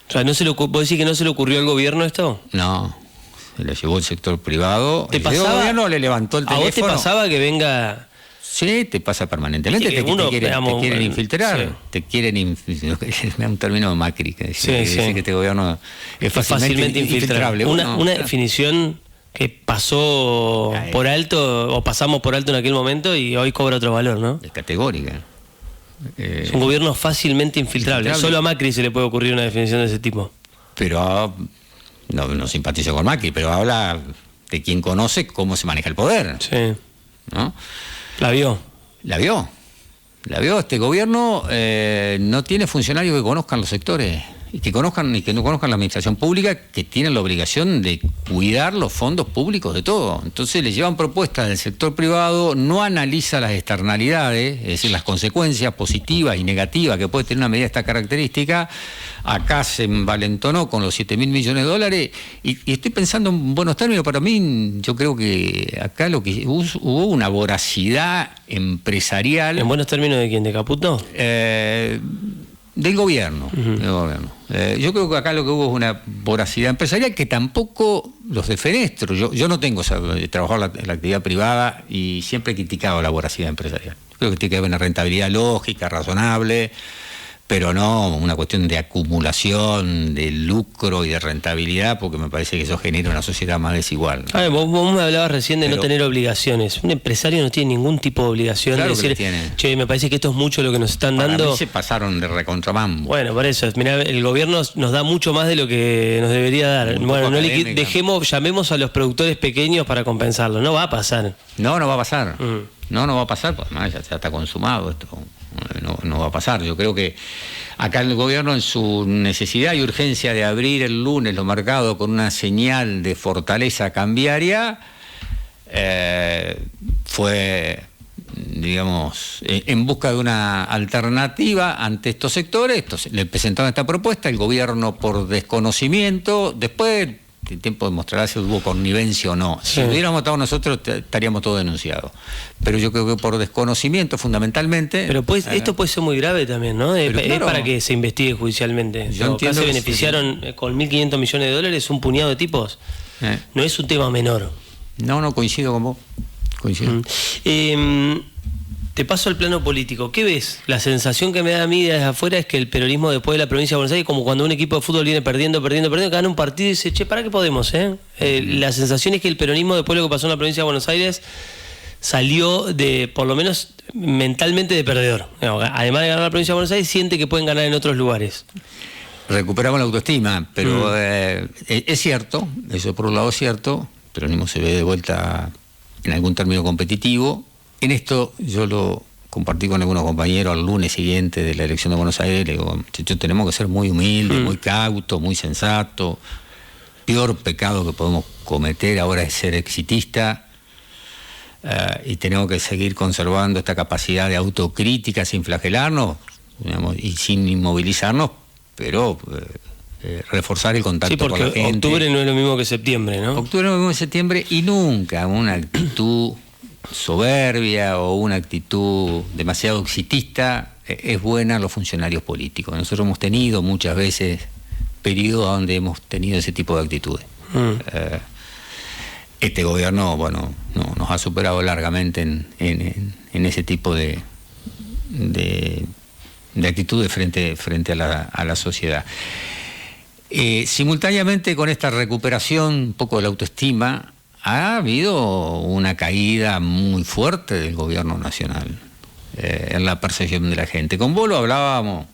O sea, ¿vos decís que no se le ocurrió al gobierno esto? No, se la llevó el sector privado. ¿Te pasaba? El gobierno le levantó el teléfono. ¿A vos te pasaba que venga...? Sí, te pasa permanentemente, te quieren infiltrar, sí. Te quieren me da un término de Macri, que dice que este gobierno es fácilmente infiltrable. Una definición que pasó por alto, o pasamos por alto en aquel momento y hoy cobra otro valor, ¿no? Es categórica. Es un gobierno fácilmente infiltrable. Solo a Macri se le puede ocurrir una definición de ese tipo. Pero no simpatizo con Macri, pero habla de quien conoce cómo se maneja el poder. Sí. ¿No? La vio. Este gobierno no tiene funcionarios que conozcan los sectores y que no conozcan la administración pública, que tienen la obligación de cuidar los fondos públicos de todo. Entonces le llevan propuestas del sector privado, no analiza las externalidades, es decir, las consecuencias positivas y negativas que puede tener una medida de esta característica. Acá se envalentonó con los 7.000 millones de dólares y estoy pensando en buenos términos. Para mí, yo creo que acá hubo una voracidad empresarial. ¿En buenos términos de quién? ¿De Caputo? Del gobierno. Yo creo que acá lo que hubo es una voracidad empresarial que tampoco los defenestro. Yo no tengo trabajado en la actividad privada y siempre he criticado la voracidad empresarial. Creo que tiene que haber una rentabilidad lógica, razonable, pero no una cuestión de acumulación, de lucro y de rentabilidad, porque me parece que eso genera una sociedad más desigual. Vos me hablabas recién de no tener obligaciones. Un empresario no tiene ningún tipo de obligación claro de decir, che, me parece que esto es mucho lo que nos están dando. Para mí se pasaron de recontrabambo. Bueno, por eso, mirá, el gobierno nos da mucho más de lo que nos debería dar. Bueno, llamemos a los productores pequeños para compensarlo. No va a pasar. No va a pasar. No va a pasar, pues ya está consumado esto. No va a pasar. Yo creo que acá el gobierno, en su necesidad y urgencia de abrir el lunes los mercados con una señal de fortaleza cambiaria, fue, digamos, en busca de una alternativa ante estos sectores. Entonces, le presentaron esta propuesta, el gobierno, por desconocimiento, después el tiempo demostrará si hubo connivencia o no. Si hubiéramos estado nosotros, estaríamos todos denunciados. Pero yo creo que por desconocimiento, fundamentalmente. Pero esto puede ser muy grave también, ¿no? Claro, es para que se investigue judicialmente. Acá se beneficiaron con 1.500 millones de dólares un puñado de tipos. No es un tema menor. No, coincido con vos. Coincido. Te paso al plano político. ¿Qué ves? La sensación que me da a mí desde afuera es que el peronismo después de la provincia de Buenos Aires, como cuando un equipo de fútbol viene perdiendo, gana un partido y dice, che, ¿para qué podemos? La sensación es que el peronismo, después de lo que pasó en la provincia de Buenos Aires, salió por lo menos mentalmente, de perdedor. Además de ganar la provincia de Buenos Aires, siente que pueden ganar en otros lugares. Recuperamos la autoestima, pero es cierto, eso por un lado es cierto, el peronismo se ve de vuelta en algún término competitivo. En esto yo lo compartí con algunos compañeros al lunes siguiente de la elección de Buenos Aires. Le digo, tenemos que ser muy humildes, muy cautos, muy sensatos. Peor pecado que podemos cometer ahora es ser exitista, y tenemos que seguir conservando esta capacidad de autocrítica sin flagelarnos, digamos, y sin inmovilizarnos, pero reforzar el contacto con la gente. Octubre no es lo mismo que septiembre, ¿no? Octubre no es lo mismo que septiembre, y nunca una actitud soberbia o una actitud demasiado exitista es buena a los funcionarios políticos. Nosotros hemos tenido muchas veces periodos donde hemos tenido ese tipo de actitudes. Este gobierno, bueno, nos ha superado largamente en ese tipo de actitudes frente a la sociedad. Simultáneamente con esta recuperación un poco de la autoestima, ha habido una caída muy fuerte del gobierno nacional en la percepción de la gente. Con vos lo hablábamos,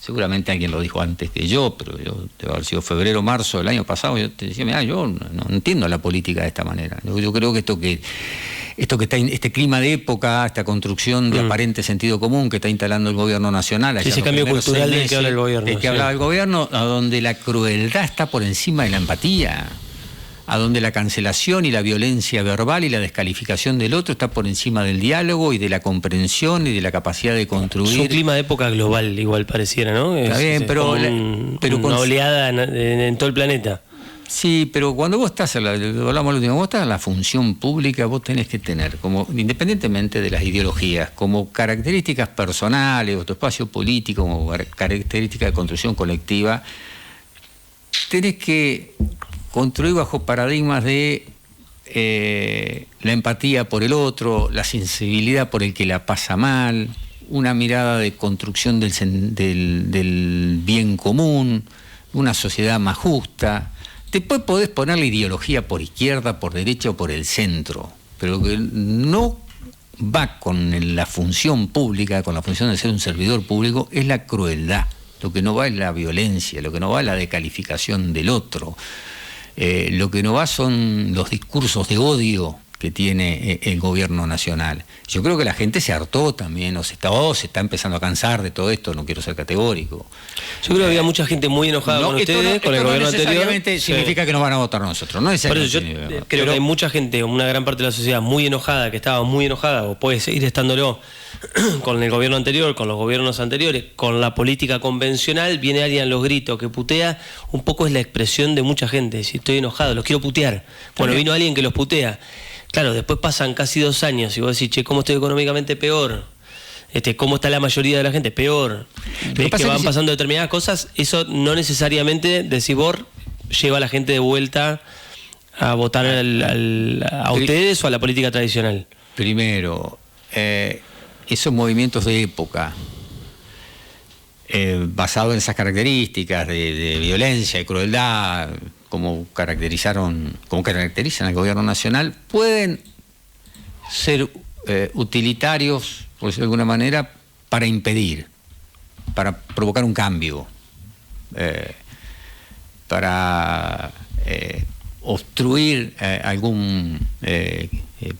seguramente alguien lo dijo antes que yo, pero yo debe haber sido febrero, marzo del año pasado. Yo te decía, mira, yo no entiendo la política de esta manera. Yo creo que esto que está este clima de época, esta construcción de aparente sentido común que está instalando el gobierno nacional, ese cambio cultural del que habla el gobierno, del que hablaba el gobierno, a donde la crueldad está por encima de la empatía, a donde la cancelación y la violencia verbal y la descalificación del otro está por encima del diálogo y de la comprensión y de la capacidad de construir. Es un clima de época global, igual pareciera, ¿no? Está bien, pero una oleada en todo el planeta. Sí, pero cuando vos estás, hablamos lo último, vos estás en la función pública, vos tenés que tener, como independientemente de las ideologías, como características personales o tu espacio político, como característica de construcción colectiva, tenés que construir bajo paradigmas de la empatía por el otro, la sensibilidad por el que la pasa mal, una mirada de construcción del bien común, una sociedad más justa. Después podés poner la ideología por izquierda, por derecha o por el centro, pero lo que no va con la función pública, con la función de ser un servidor público, es la crueldad. Lo que no va es la violencia, lo que no va es la descalificación del otro. Lo que no va son los discursos de odio que tiene el gobierno nacional. Yo creo que la gente se hartó también, se está empezando a cansar de todo esto, no quiero ser categórico. Yo creo que había mucha gente muy enojada con ustedes, con el gobierno anterior. Significa que nos van a votar nosotros, ¿no? Por eso yo creo que hay mucha gente, una gran parte de la sociedad muy enojada, que estaba muy enojada, o puede seguir estándolo, con el gobierno anterior, con los gobiernos anteriores, con la política convencional. Viene alguien a los gritos que putea, un poco es la expresión de mucha gente. Si estoy enojado, los quiero putear. Bueno, vino alguien que los putea. Claro, después pasan casi 2 años y vos decís, che, ¿cómo estoy económicamente? Peor. ¿Cómo está la mayoría de la gente? Peor. Ves que van pasando determinadas cosas. Eso no necesariamente, decís vos, lleva a la gente de vuelta a votar a ustedes o a la política tradicional. Primero, esos movimientos de época basado en esas características de violencia y crueldad, como caracterizan al gobierno nacional, pueden ser utilitarios, por decirlo de alguna manera, para impedir, para provocar un cambio, para obstruir algún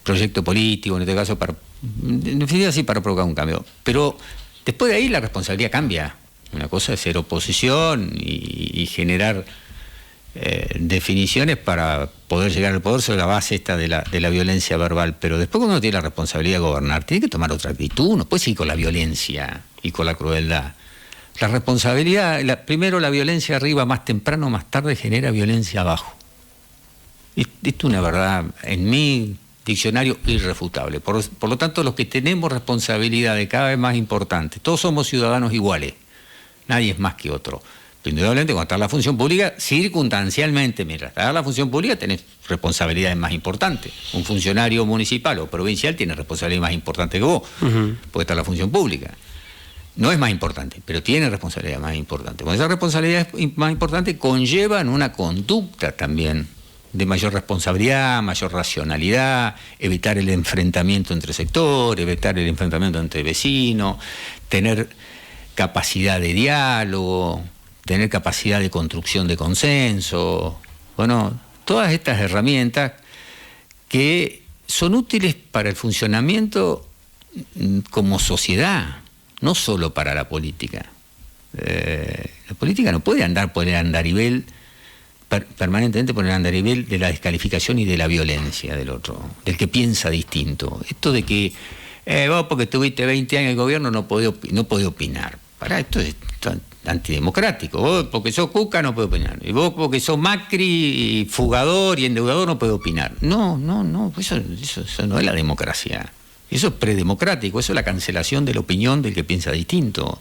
proyecto político, en este caso, en definitiva sí, para provocar un cambio. Pero después de ahí la responsabilidad cambia. Una cosa es ser oposición y generar definiciones para poder llegar al poder sobre la base esta de la violencia verbal, pero después cuando uno tiene la responsabilidad de gobernar, tiene que tomar otra actitud, no puede seguir con la violencia y con la crueldad. La responsabilidad, primero la violencia arriba, más temprano o más tarde genera violencia abajo. Esto es una verdad, en mi diccionario, irrefutable. Por lo tanto, los que tenemos responsabilidades cada vez más importantes, todos somos ciudadanos iguales, nadie es más que otro. Indudablemente, cuando está en la función pública, circunstancialmente, mientras está en la función pública, tenés responsabilidades más importantes. Un funcionario municipal o provincial tiene responsabilidades más importantes que vos, porque está en la función pública. No es más importante, pero tiene responsabilidades más importantes. Con esas responsabilidades más importantes conllevan una conducta también de mayor responsabilidad, mayor racionalidad, evitar el enfrentamiento entre sectores, evitar el enfrentamiento entre vecinos, tener capacidad de diálogo, tener capacidad de construcción de consenso. Bueno, todas estas herramientas que son útiles para el funcionamiento como sociedad, no solo para la política. La política no puede poner andarivel permanentemente, poner andarivel de la descalificación y de la violencia del otro, del que piensa distinto. Esto de que vos porque tuviste 20 años en el gobierno no podés opinar. Esto es antidemocrático. Vos porque sos Cuca no podés opinar. Y vos porque sos Macri, fugador y endeudador no podés opinar. No, eso no es la democracia. Eso es predemocrático, eso es la cancelación de la opinión del que piensa distinto.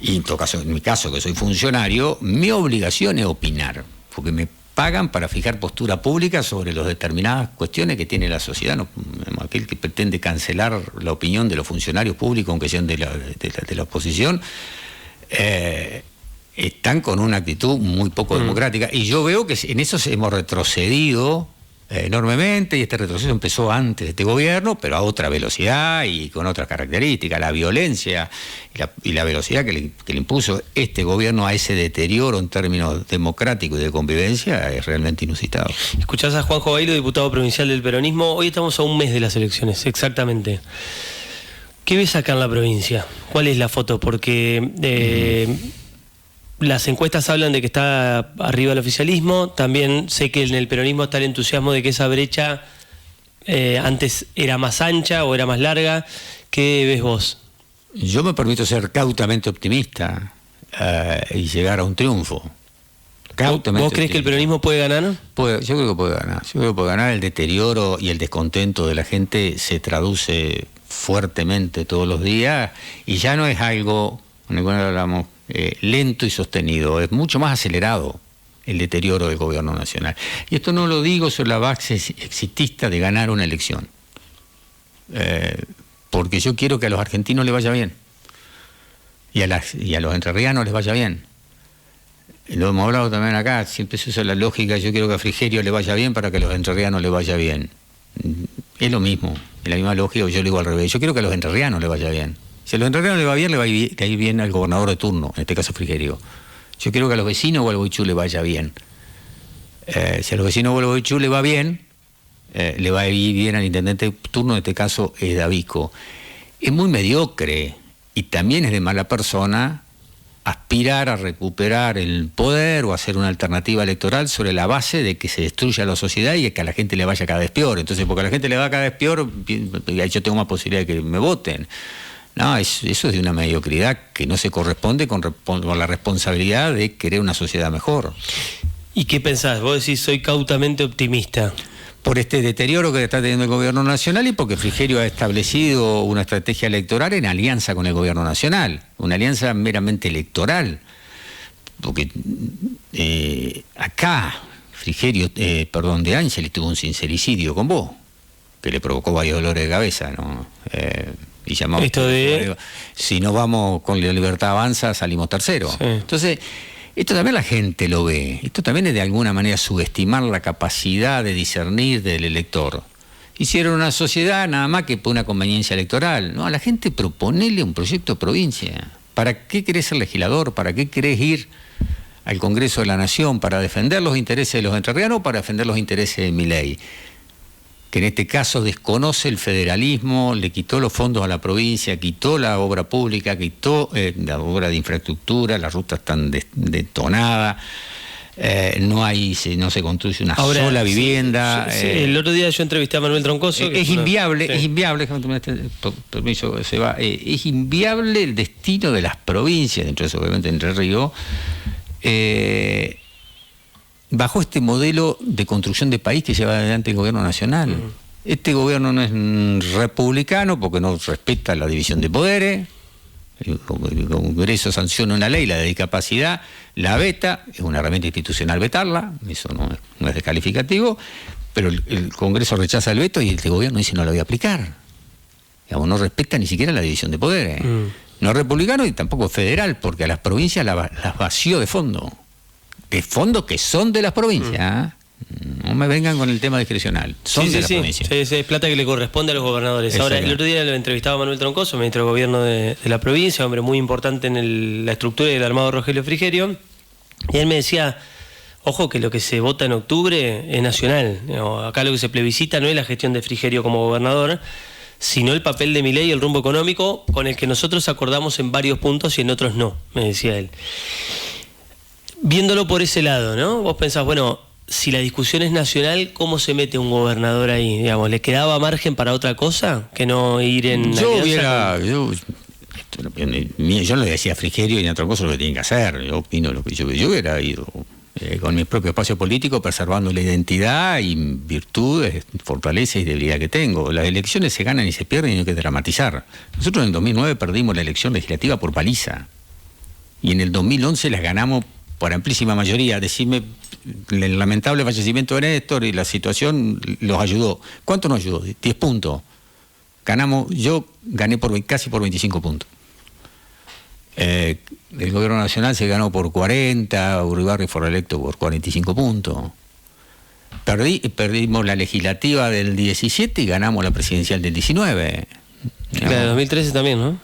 Y en todo caso, en mi caso, que soy funcionario, mi obligación es opinar, porque me pagan para fijar postura pública sobre las determinadas cuestiones que tiene la sociedad. No, aquel que pretende cancelar la opinión de los funcionarios públicos, aunque sean de la oposición, están con una actitud muy poco democrática. Y yo veo que en eso hemos retrocedido enormemente, y este retroceso empezó antes de este gobierno, pero a otra velocidad y con otras características. La violencia y la velocidad que le impuso este gobierno a ese deterioro en términos democráticos y de convivencia es realmente inusitado. Escuchás a Juanjo Bailo, diputado provincial del peronismo. Hoy estamos a un mes de las elecciones, exactamente. ¿Qué ves acá en la provincia? ¿Cuál es la foto? Porque las encuestas hablan de que está arriba el oficialismo. También sé que en el peronismo está el entusiasmo de que esa brecha antes era más ancha o era más larga. ¿Qué ves vos? Yo me permito ser cautamente optimista y llegar a un triunfo. ¿Vos crees que el peronismo puede ganar? Yo creo que puede ganar. Yo creo que puede ganar. El deterioro y el descontento de la gente se traduce fuertemente todos los días y ya no es algo, cuando hablamos, lento y sostenido, es mucho más acelerado el deterioro del gobierno nacional. Y esto no lo digo sobre la base exitista de ganar una elección, porque yo quiero que a los argentinos les vaya bien y a los entrerrianos les vaya bien. Lo hemos hablado también acá, siempre se usa la lógica, yo quiero que a Frigerio le vaya bien para que a los entrerrianos le vaya bien. Es lo mismo, es la misma lógica, yo lo digo al revés, yo quiero que a los entrerrianos le vaya bien. Si a los entrerrianos le va bien, le va a ir bien al gobernador de turno, en este caso Frigerio. Yo quiero que a los vecinos de Gualeguaychú le vaya bien. Si a los vecinos de Gualeguaychú le va bien, le va a ir bien al intendente de turno, en este caso es Davico. Es muy mediocre y también es de mala persona aspirar a recuperar el poder o hacer una alternativa electoral sobre la base de que se destruya la sociedad y que a la gente le vaya cada vez peor. Entonces, porque a la gente le va cada vez peor, yo tengo más posibilidad de que me voten. No, eso es de una mediocridad que no se corresponde con la responsabilidad de querer una sociedad mejor. ¿Y qué pensás? Vos decís, soy cautamente optimista. Por este deterioro que está teniendo el gobierno nacional y porque Frigerio ha establecido una estrategia electoral en alianza con el gobierno nacional, una alianza meramente electoral. Porque acá Frigerio, De Ángeles tuvo un sincericidio con vos, que le provocó varios dolores de cabeza, ¿no? Y llamamos, si no vamos con la libertad avanza, salimos tercero. Sí. Entonces, esto también la gente lo ve. Esto también es de alguna manera subestimar la capacidad de discernir del elector. Hicieron una sociedad nada más que por una conveniencia electoral. No, a la gente proponele un proyecto de provincia. ¿Para qué querés ser legislador? ¿Para qué querés ir al Congreso de la Nación? ¿Para defender los intereses de los entrerrianos o para defender los intereses de Milei? Que en este caso desconoce el federalismo, le quitó los fondos a la provincia, quitó la obra pública, quitó la obra de infraestructura, las rutas están detonadas, no se construye una sola vivienda. Sí, el otro día yo entrevisté a Manuel Troncoso. Es inviable, permiso, se va. Es inviable el destino de las provincias, dentro de eso obviamente Entre Ríos, bajo este modelo de construcción de país que lleva adelante el gobierno nacional. Este gobierno no es republicano porque no respeta la división de poderes. El Congreso sanciona una ley, la de discapacidad, la veta, es una herramienta institucional vetarla, eso no es descalificativo, pero el Congreso rechaza el veto y el gobierno dice no la voy a aplicar. Digamos, no respeta ni siquiera la división de poderes. No es republicano y tampoco federal, porque a las provincias las vació de fondos que son de las provincias. No me vengan con el tema discrecional. Son de las provincias. Sí, es plata que le corresponde a los gobernadores. Exacto. Ahora, el otro día lo entrevistaba a Manuel Troncoso, ministro de Gobierno de la provincia, hombre muy importante en la estructura del armado Rogelio Frigerio, y él me decía, ojo que lo que se vota en octubre es nacional. Acá lo que se plebiscita no es la gestión de Frigerio como gobernador, sino el papel de Milei y el rumbo económico con el que nosotros acordamos en varios puntos y en otros no, me decía él. Viéndolo por ese lado, ¿no? Vos pensás, bueno, si la discusión es nacional, ¿cómo se mete un gobernador ahí? Digamos, ¿le quedaba margen para otra cosa que no ir en yo le decía a Frigerio y a Troncoso lo que tienen que hacer. Yo opino lo que yo hubiera ido con mi propio espacio político, preservando la identidad y virtudes, fortalezas y debilidad que tengo. Las elecciones se ganan y se pierden y no hay que dramatizar. Nosotros en el 2009 perdimos la elección legislativa por paliza y en el 2011 las ganamos por amplísima mayoría. Decime, el lamentable fallecimiento de Néstor y la situación los ayudó. ¿Cuánto nos ayudó? 10 puntos. Yo gané casi por 25 puntos. El gobierno nacional se ganó por 40, Uribarri fue electo por 45 puntos. Perdimos la legislativa del 17 y ganamos la presidencial del 19. La de 2013 también, ¿no?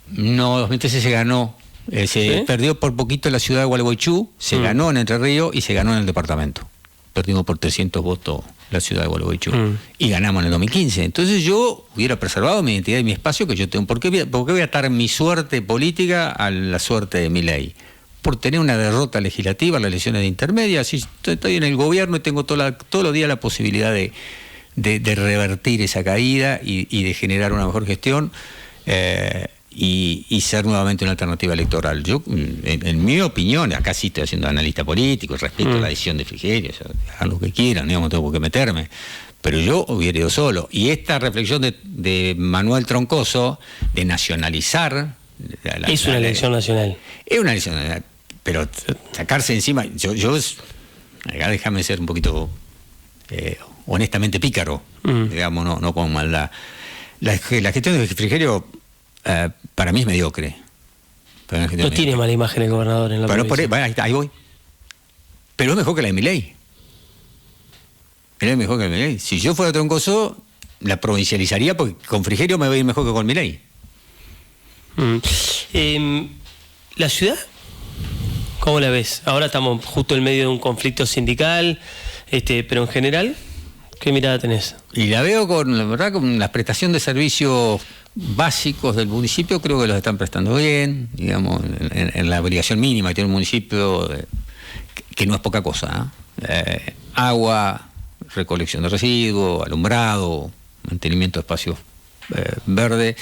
No, 2013 se ganó. Se perdió por poquito en la ciudad de Gualeguaychú, se ganó en Entre Ríos y se ganó en el departamento. Perdimos por 300 votos la ciudad de Gualeguaychú y ganamos en el 2015. Entonces yo hubiera preservado mi identidad y mi espacio que yo tengo. ¿Por qué voy a atar mi suerte política a la suerte de Milei? Por tener una derrota legislativa en las elecciones de intermedia. Si estoy en el gobierno y tengo todos los días la posibilidad de revertir esa caída y de generar una mejor gestión. Y ser nuevamente una alternativa electoral. Yo, en mi opinión, acá sí estoy haciendo analista político, respeto la decisión de Frigerio, hagan lo que quieran, no tengo por qué meterme, pero yo hubiera ido solo. Y esta reflexión de Manuel Troncoso, de nacionalizar... Es una elección nacional. Es una elección nacional, pero sacarse encima... Acá déjame ser un poquito honestamente pícaro, digamos, no con maldad. La gestión de Frigerio... para mí es mediocre. No tiene mala imagen el gobernador en la provincia. Ahí voy. Pero es mejor que la de Milei. Es mejor que la de Milei. Si yo fuera Troncoso, la provincializaría porque con Frigerio me va a ir mejor que con Milei. ¿La ciudad? ¿Cómo la ves? Ahora estamos justo en medio de un conflicto sindical, pero en general, ¿qué mirada tenés? Y la veo con la prestación de servicios básicos del municipio, creo que los están prestando bien, digamos, en la obligación mínima que tiene un municipio, que no es poca cosa, agua, recolección de residuos, alumbrado, mantenimiento de espacios verdes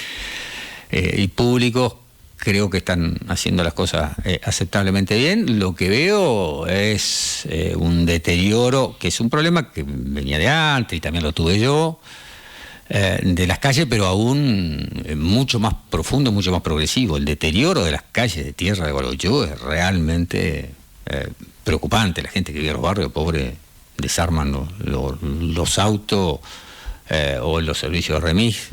y públicos. Creo que están haciendo las cosas aceptablemente bien. Lo que veo es un deterioro, que es un problema que venía de antes y también lo tuve yo, de las calles, pero aún mucho más profundo, mucho más progresivo. El deterioro de las calles de tierra de Gualeguaychú es realmente preocupante. La gente que vive en los barrios pobres desarman los autos o los servicios de remis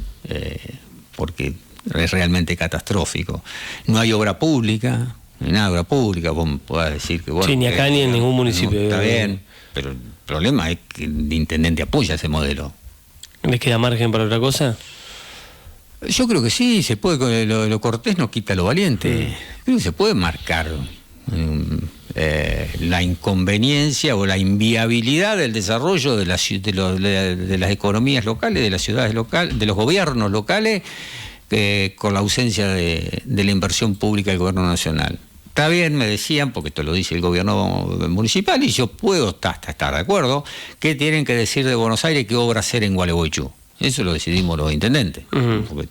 porque es realmente catastrófico. No hay obra pública, no hay nada de obra pública, vos podés decir que bueno... Sí, ni acá ni en ningún municipio. No, está bien, pero el problema es que el intendente apoya ese modelo. ¿Les queda margen para otra cosa? Yo creo que sí, se puede, lo cortés no quita lo valiente. Creo que se puede marcar la inconveniencia o la inviabilidad del desarrollo de las economías locales, de las ciudades locales, de los gobiernos locales, con la ausencia de la inversión pública del gobierno nacional. Está bien, me decían, porque esto lo dice el gobierno municipal, y yo puedo estar de acuerdo, que tienen que decir de Buenos Aires qué obra hacer en Gualeguaychú. Eso lo decidimos los intendentes. Porque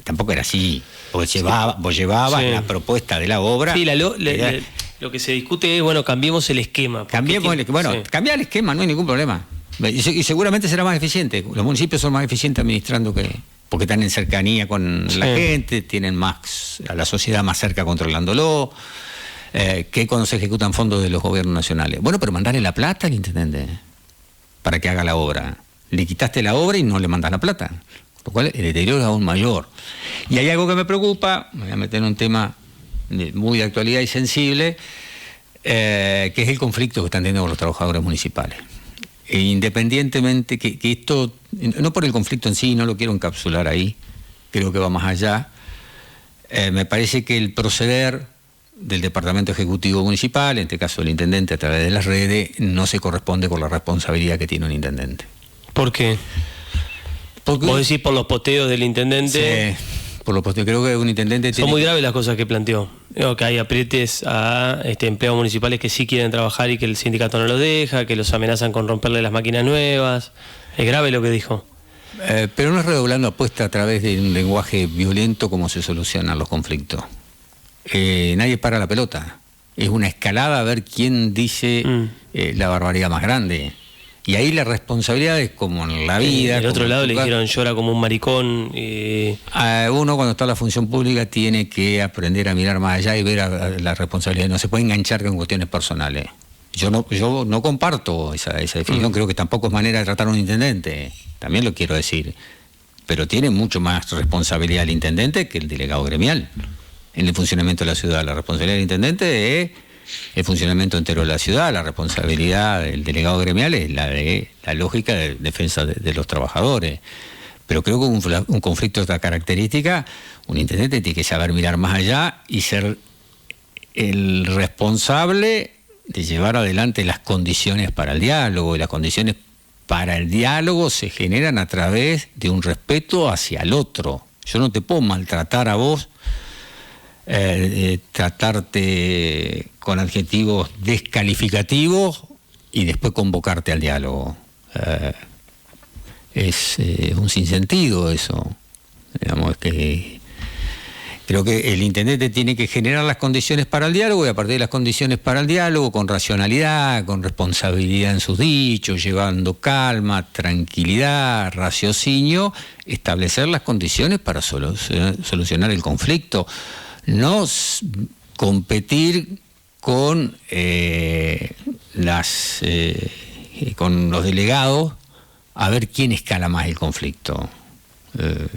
tampoco era así. Porque vos llevabas la propuesta de la obra. Sí, lo que se discute es, bueno, cambiemos el esquema. Cambiar el esquema, no hay ningún problema. Y seguramente será más eficiente. Los municipios son más eficientes administrando porque están en cercanía con la gente, tienen más a la sociedad más cerca controlándolo, que cuando se ejecutan fondos de los gobiernos nacionales. Bueno, pero mandarle la plata al intendente para que haga la obra. Le quitaste la obra y no le mandas la plata, por lo cual el deterioro es aún mayor. Y hay algo que me preocupa, me voy a meter en un tema muy de actualidad y sensible, que es el conflicto que están teniendo con los trabajadores municipales. E independientemente que esto, no por el conflicto en sí, no lo quiero encapsular ahí, creo que va más allá, me parece que el proceder del Departamento Ejecutivo Municipal, en este caso el intendente a través de las redes, no se corresponde con la responsabilidad que tiene un intendente. ¿Por qué? Porque, ¿Vos decís por los poteos del intendente? Sí, por los posteos. Creo que un intendente Son muy graves las cosas que planteó. Que hay aprietes a empleados municipales que sí quieren trabajar y que el sindicato no los deja, que los amenazan con romperle las máquinas nuevas. Es grave lo que dijo. Pero no es redoblando apuesta a través de un lenguaje violento como se solucionan los conflictos. Nadie para la pelota. Es una escalada a ver quién dice la barbaridad más grande. Y ahí la responsabilidad es como en la vida. Del otro lado le dijeron llora como un maricón. Uno cuando está en la función pública tiene que aprender a mirar más allá y ver la responsabilidad. No se puede enganchar con cuestiones personales. Yo no comparto esa definición. Creo que tampoco es manera de tratar a un intendente. También lo quiero decir. Pero tiene mucho más responsabilidad el intendente que el delegado gremial en el funcionamiento de la ciudad. La responsabilidad del intendente es el funcionamiento entero de la ciudad. La responsabilidad del delegado gremial es la de la lógica de defensa de los trabajadores. Pero creo que un conflicto de esta característica, un intendente tiene que saber mirar más allá y ser el responsable de llevar adelante las condiciones para el diálogo. Y las condiciones para el diálogo se generan a través de un respeto hacia el otro. Yo no te puedo maltratar a vos, tratarte con adjetivos descalificativos y después convocarte al diálogo. Es un sinsentido eso. Digamos que creo que el intendente tiene que generar las condiciones para el diálogo y a partir de las condiciones para el diálogo, con racionalidad, con responsabilidad en sus dichos, llevando calma, tranquilidad, raciocinio, establecer las condiciones para solucionar el conflicto. No competir con con los delegados a ver quién escala más el conflicto.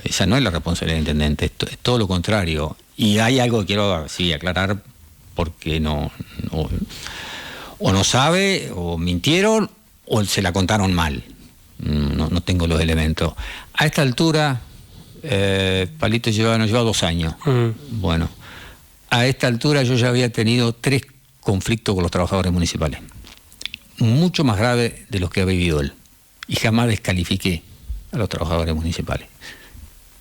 Esa no es la responsabilidad del intendente, es todo lo contrario. Y hay algo que quiero aclarar, porque no sabe, o mintieron, o se la contaron mal. No tengo los elementos. A esta altura, Palito nos lleva 2 años. Bueno, a esta altura yo ya había tenido 3 conflictos con los trabajadores municipales, mucho más graves de los que ha vivido él, y jamás descalifiqué a los trabajadores municipales.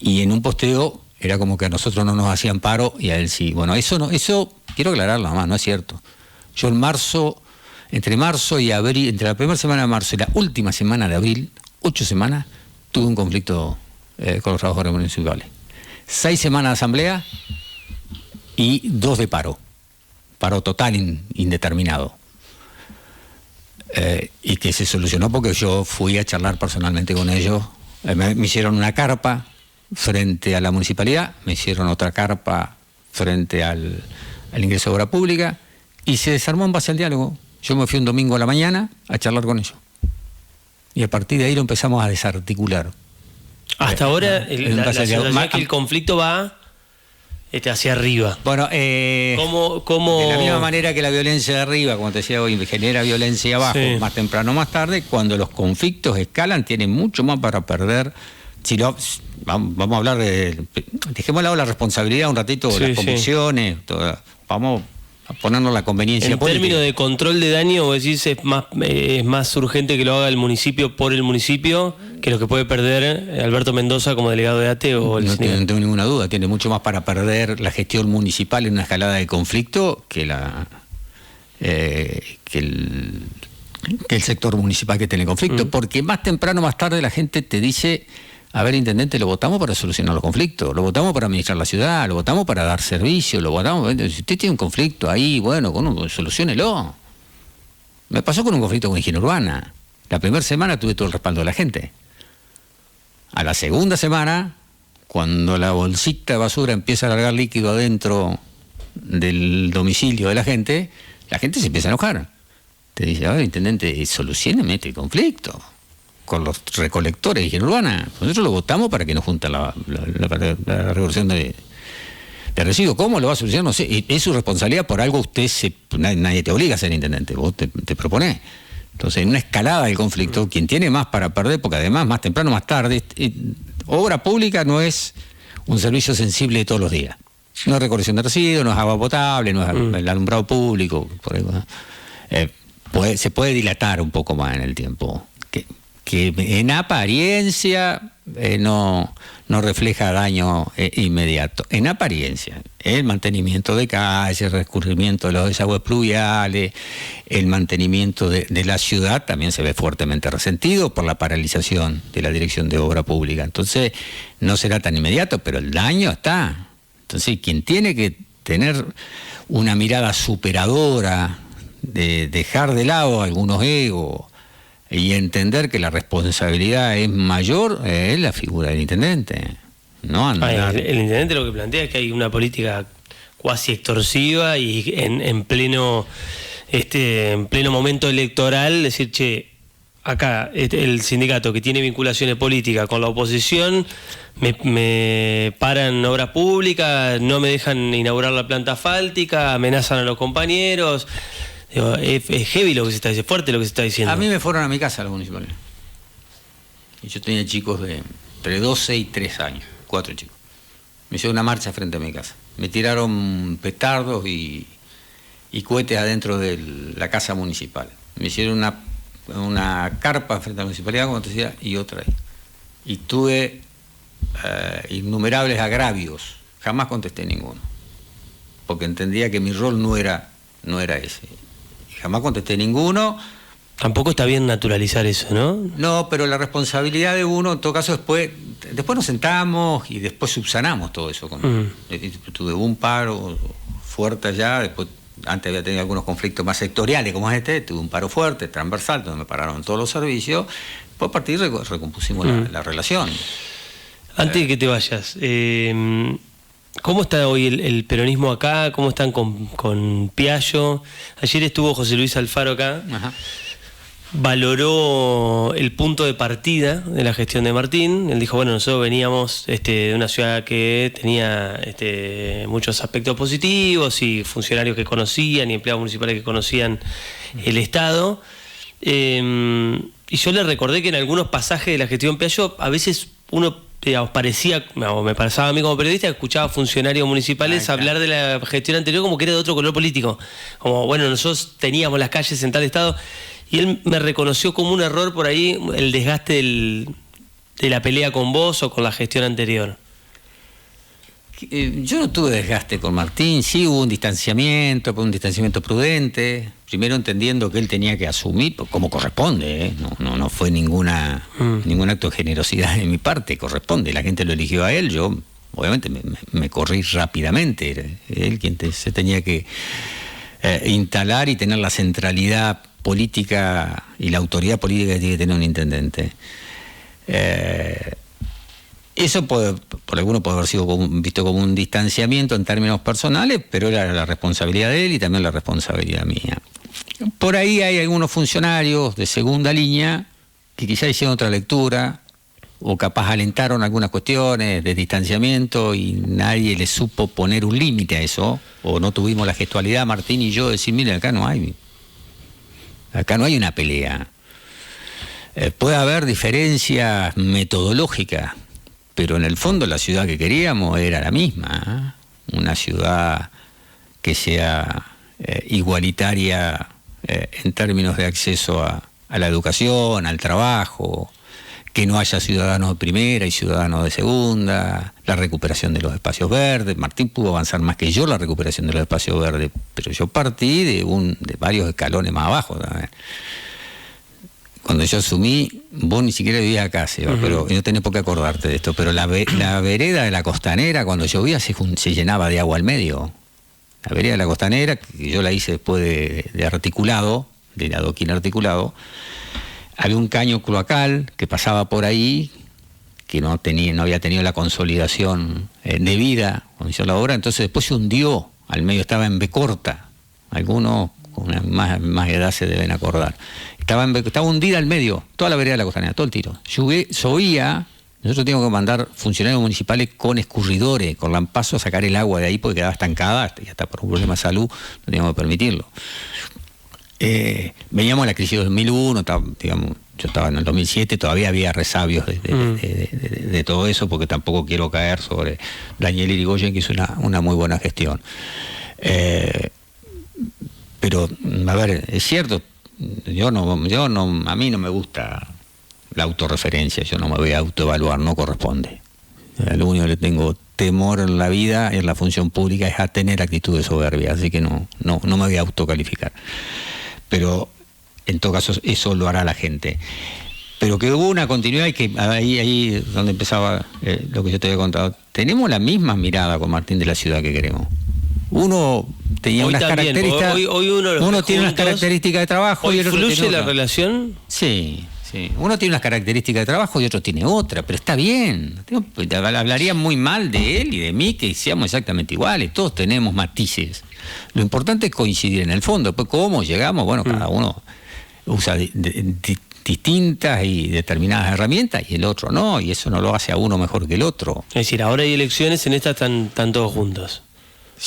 Y en un posteo era como que a nosotros no nos hacían paro y a él sí. Bueno, eso quiero aclararlo nada más, no es cierto. Yo entre marzo y abril, entre la primera semana de marzo y la última semana de abril, 8 semanas, tuve un conflicto con los trabajadores municipales. 6 semanas de asamblea y 2 de paro total indeterminado. Y que se solucionó porque yo fui a charlar personalmente con ellos. Me hicieron una carpa frente a la municipalidad, me hicieron otra carpa frente al ingreso de obra pública y se desarmó en base al diálogo. Yo me fui un domingo a la mañana a charlar con ellos. Y a partir de ahí lo empezamos a desarticular. Hasta ahora la sensación es que el conflicto va hacia arriba. Bueno, ¿Cómo? De la misma manera que la violencia de arriba, como te decía hoy, genera violencia abajo, Sí. más temprano o más tarde, cuando los conflictos escalan, tienen mucho más para perder. Vamos a hablar dejemos al lado la responsabilidad un ratito, Sí, las convicciones, vamos a ponernos la conveniencia En política. términos de control de daño, vos decís, es más urgente que lo haga el municipio por el municipio que lo que puede perder Alberto Mendoza como delegado de ATE o el No sindicato. tengo ninguna duda, tiene mucho más para perder la gestión municipal en una escalada de conflicto que el sector municipal que tiene conflicto, porque más temprano o más tarde la gente te dice: a ver, intendente, lo votamos para solucionar los conflictos, lo votamos para administrar la ciudad, lo votamos para dar servicio, lo votamos. Si usted tiene un conflicto ahí, bueno, soluciónelo. Me pasó con un conflicto con higiene urbana. La primera semana tuve todo el respaldo de la gente. A la segunda semana, cuando la bolsita de basura empieza a largar líquido adentro del domicilio de la gente se empieza a enojar. Te dice: a ver, intendente, solucióneme este conflicto con los recolectores de higiene urbana. Nosotros lo votamos para que nos junta la revolución de residuos. ¿Cómo lo va a solucionar? No sé. Y es su responsabilidad, por algo nadie te obliga a ser intendente, vos te proponés. Entonces, en una escalada del conflicto, quien tiene más para perder, porque además, más temprano o más tarde, obra pública no es un servicio sensible de todos los días. No es recolección de residuos, no es agua potable, no es el alumbrado público. Por ahí, se puede dilatar un poco más en el tiempo. Que en apariencia no refleja daño inmediato. En apariencia, el mantenimiento de calles, el recurrimiento de los desagües pluviales, el mantenimiento de la ciudad también se ve fuertemente resentido por la paralización de la Dirección de Obra Pública. Entonces, no será tan inmediato, pero el daño está. Entonces, quien tiene que tener una mirada superadora, de dejar de lado algunos egos y entender que la responsabilidad es mayor, es la figura del intendente. No andar. El intendente lo que plantea es que hay una política cuasi extorsiva y en pleno momento electoral decir: che, acá el sindicato que tiene vinculaciones políticas con la oposición me paran obras públicas, no me dejan inaugurar la planta asfáltica, amenazan a los compañeros. Digo, es heavy lo que se está diciendo, fuerte lo que se está diciendo. A mí me fueron a mi casa los municipales. Y yo tenía chicos de entre 12 y 3 años, 4 chicos. Me hicieron una marcha frente a mi casa. Me tiraron petardos y cohetes adentro de la casa municipal. Me hicieron una carpa frente a la municipalidad, como te decía, y otra ahí. Y tuve innumerables agravios. Jamás contesté ninguno. Porque entendía que mi rol no era ese. Jamás contesté ninguno. Tampoco está bien naturalizar eso, ¿no? No, pero la responsabilidad de uno, en todo caso, después nos sentamos y después subsanamos todo eso. Tuve un paro fuerte allá, después, antes había tenido algunos conflictos más sectoriales como tuve un paro fuerte, transversal, donde me pararon todos los servicios. Después a partir recompusimos la relación. Antes de que te vayas, ¿cómo está hoy el peronismo acá? ¿Cómo están con Piaggio? Ayer estuvo José Luis Alfaro acá. Ajá. Valoró el punto de partida de la gestión de Martín. Él dijo: bueno, nosotros veníamos de una ciudad que tenía muchos aspectos positivos y funcionarios que conocían y empleados municipales que conocían el Estado. Y yo le recordé que en algunos pasajes de la gestión Piaggio a veces uno me pasaba a mí como periodista, escuchaba funcionarios municipales hablar de la gestión anterior como que era de otro color político, como bueno, nosotros teníamos las calles en tal estado, y él me reconoció como un error por ahí el desgaste de la pelea con vos o con la gestión anterior. Yo no tuve desgaste con Martín, sí hubo un distanciamiento prudente, primero entendiendo que él tenía que asumir como corresponde, no fue ningún acto de generosidad de mi parte, corresponde, la gente lo eligió a él, yo obviamente me corrí rápidamente, era él quien se tenía que instalar y tener la centralidad política y la autoridad política que tiene que tener un intendente. Eso por alguno puede haber sido visto como un distanciamiento en términos personales, pero era la responsabilidad de él y también la responsabilidad mía. Por ahí hay algunos funcionarios de segunda línea que quizá hicieron otra lectura o capaz alentaron algunas cuestiones de distanciamiento y nadie le supo poner un límite a eso, o no tuvimos la gestualidad, Martín y yo, de decir, mire, acá no hay una pelea. Puede haber diferencias metodológicas, pero en el fondo la ciudad que queríamos era la misma, una ciudad que sea igualitaria en términos de acceso a la educación, al trabajo, que no haya ciudadanos de primera y ciudadanos de segunda, la recuperación de los espacios verdes. Martín pudo avanzar más que yo la recuperación de los espacios verdes, pero yo partí de varios escalones más abajo también. Cuando yo asumí, vos ni siquiera vivías acá, Seba, pero no tenés por qué acordarte de esto, pero la vereda de la Costanera, cuando llovía, se llenaba de agua al medio. La vereda de la Costanera, que yo la hice después de articulado, de adoquín articulado, había un caño cloacal que pasaba por ahí, que no había tenido la consolidación debida cuando hizo la obra, entonces después se hundió, al medio estaba en B corta, algunos con más edad se deben acordar. Estaba hundida al medio, toda la vereda de la Costanera, todo el tiro. Llovía, nosotros teníamos que mandar funcionarios municipales con escurridores, con lampazos a sacar el agua de ahí porque quedaba estancada, y hasta por un problema de salud no teníamos que permitirlo. Veníamos a la crisis de 2001, digamos, yo estaba en el 2007, todavía había resabios de todo eso, porque tampoco quiero caer sobre Daniel Irigoyen, que hizo una muy buena gestión. Pero, a ver, es cierto, a mí no me gusta la autorreferencia, yo no me voy a autoevaluar, no corresponde. Lo único que le tengo temor en la vida, en la función pública, es a tener actitudes soberbias, así que no me voy a autocalificar. Pero en todo caso eso lo hará la gente. Pero que hubo una continuidad y que ahí es donde empezaba lo que yo te había contado. Tenemos la misma mirada con Martín de la ciudad que queremos. Uno tenía unas características. Hoy uno tiene unas características de trabajo y el otro ¿Fluye tiene la otra. relación? Sí. Uno tiene unas características de trabajo y otro tiene otra, pero está bien. Hablaría muy mal de él y de mí que seamos exactamente iguales. Todos tenemos matices. Lo importante es coincidir en el fondo. Después, ¿cómo llegamos? Bueno, cada uno usa distintas y determinadas herramientas y el otro no, y eso no lo hace a uno mejor que el otro. Es decir, ahora hay elecciones, en estas están todos juntos.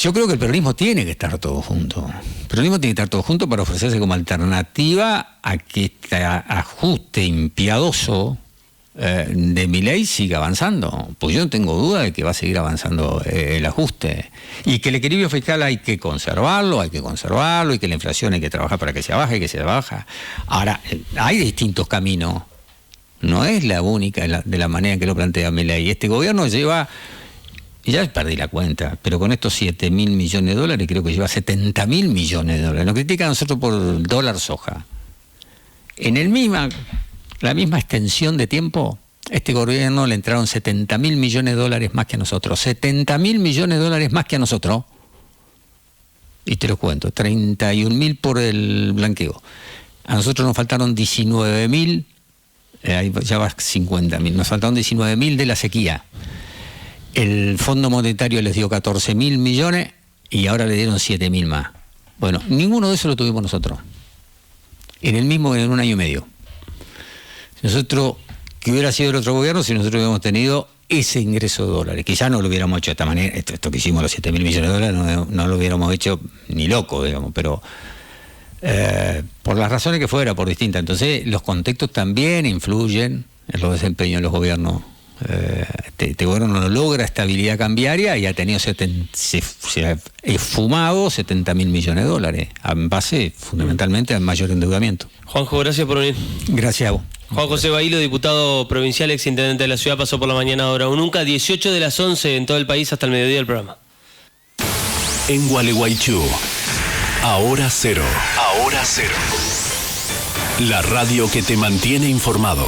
Yo creo que el peronismo tiene que estar todo junto. El peronismo tiene que estar todo junto para ofrecerse como alternativa a que este ajuste impiadoso de Milei siga avanzando. Pues yo no tengo duda de que va a seguir avanzando el ajuste. Y que el equilibrio fiscal hay que conservarlo, y que la inflación hay que trabajar para que se baje, y que se baja. Ahora, hay distintos caminos. No es la única de la manera en que lo plantea Milei. Este gobierno lleva... Ya perdí la cuenta, pero con estos 7.000 millones de dólares creo que lleva 70.000 millones de dólares. Nos critican a nosotros por dólar soja. En la misma extensión de tiempo, este gobierno le entraron 70.000 millones de dólares más que a nosotros. 70.000 millones de dólares más que a nosotros. Y te lo cuento, 31.000 por el blanqueo. A nosotros nos faltaron 19.000, ahí ya va 50.000, nos faltaron 19.000 de la sequía. El Fondo Monetario les dio 14.000 millones y ahora le dieron 7.000 más. Bueno, ninguno de esos lo tuvimos nosotros. En un año y medio. Nosotros, que hubiera sido el otro gobierno si nosotros hubiéramos tenido ese ingreso de dólares. Quizás no lo hubiéramos hecho de esta manera. Esto que hicimos, los 7.000 millones de dólares, no lo hubiéramos hecho ni loco, digamos, pero por las razones que fuera, por distintas. Entonces, los contextos también influyen en los desempeños de los gobiernos. Este gobierno no logra estabilidad cambiaria y ha tenido se ha esfumado 70.000 millones de dólares en base fundamentalmente al mayor endeudamiento. Juanjo, gracias por venir. Gracias a vos. Juan José Bailo, diputado provincial, ex intendente de la ciudad, pasó por la mañana ahora o nunca, 18 de las 11 en todo el país hasta el mediodía del programa. En Gualeguaychú, ahora cero. La radio que te mantiene informado.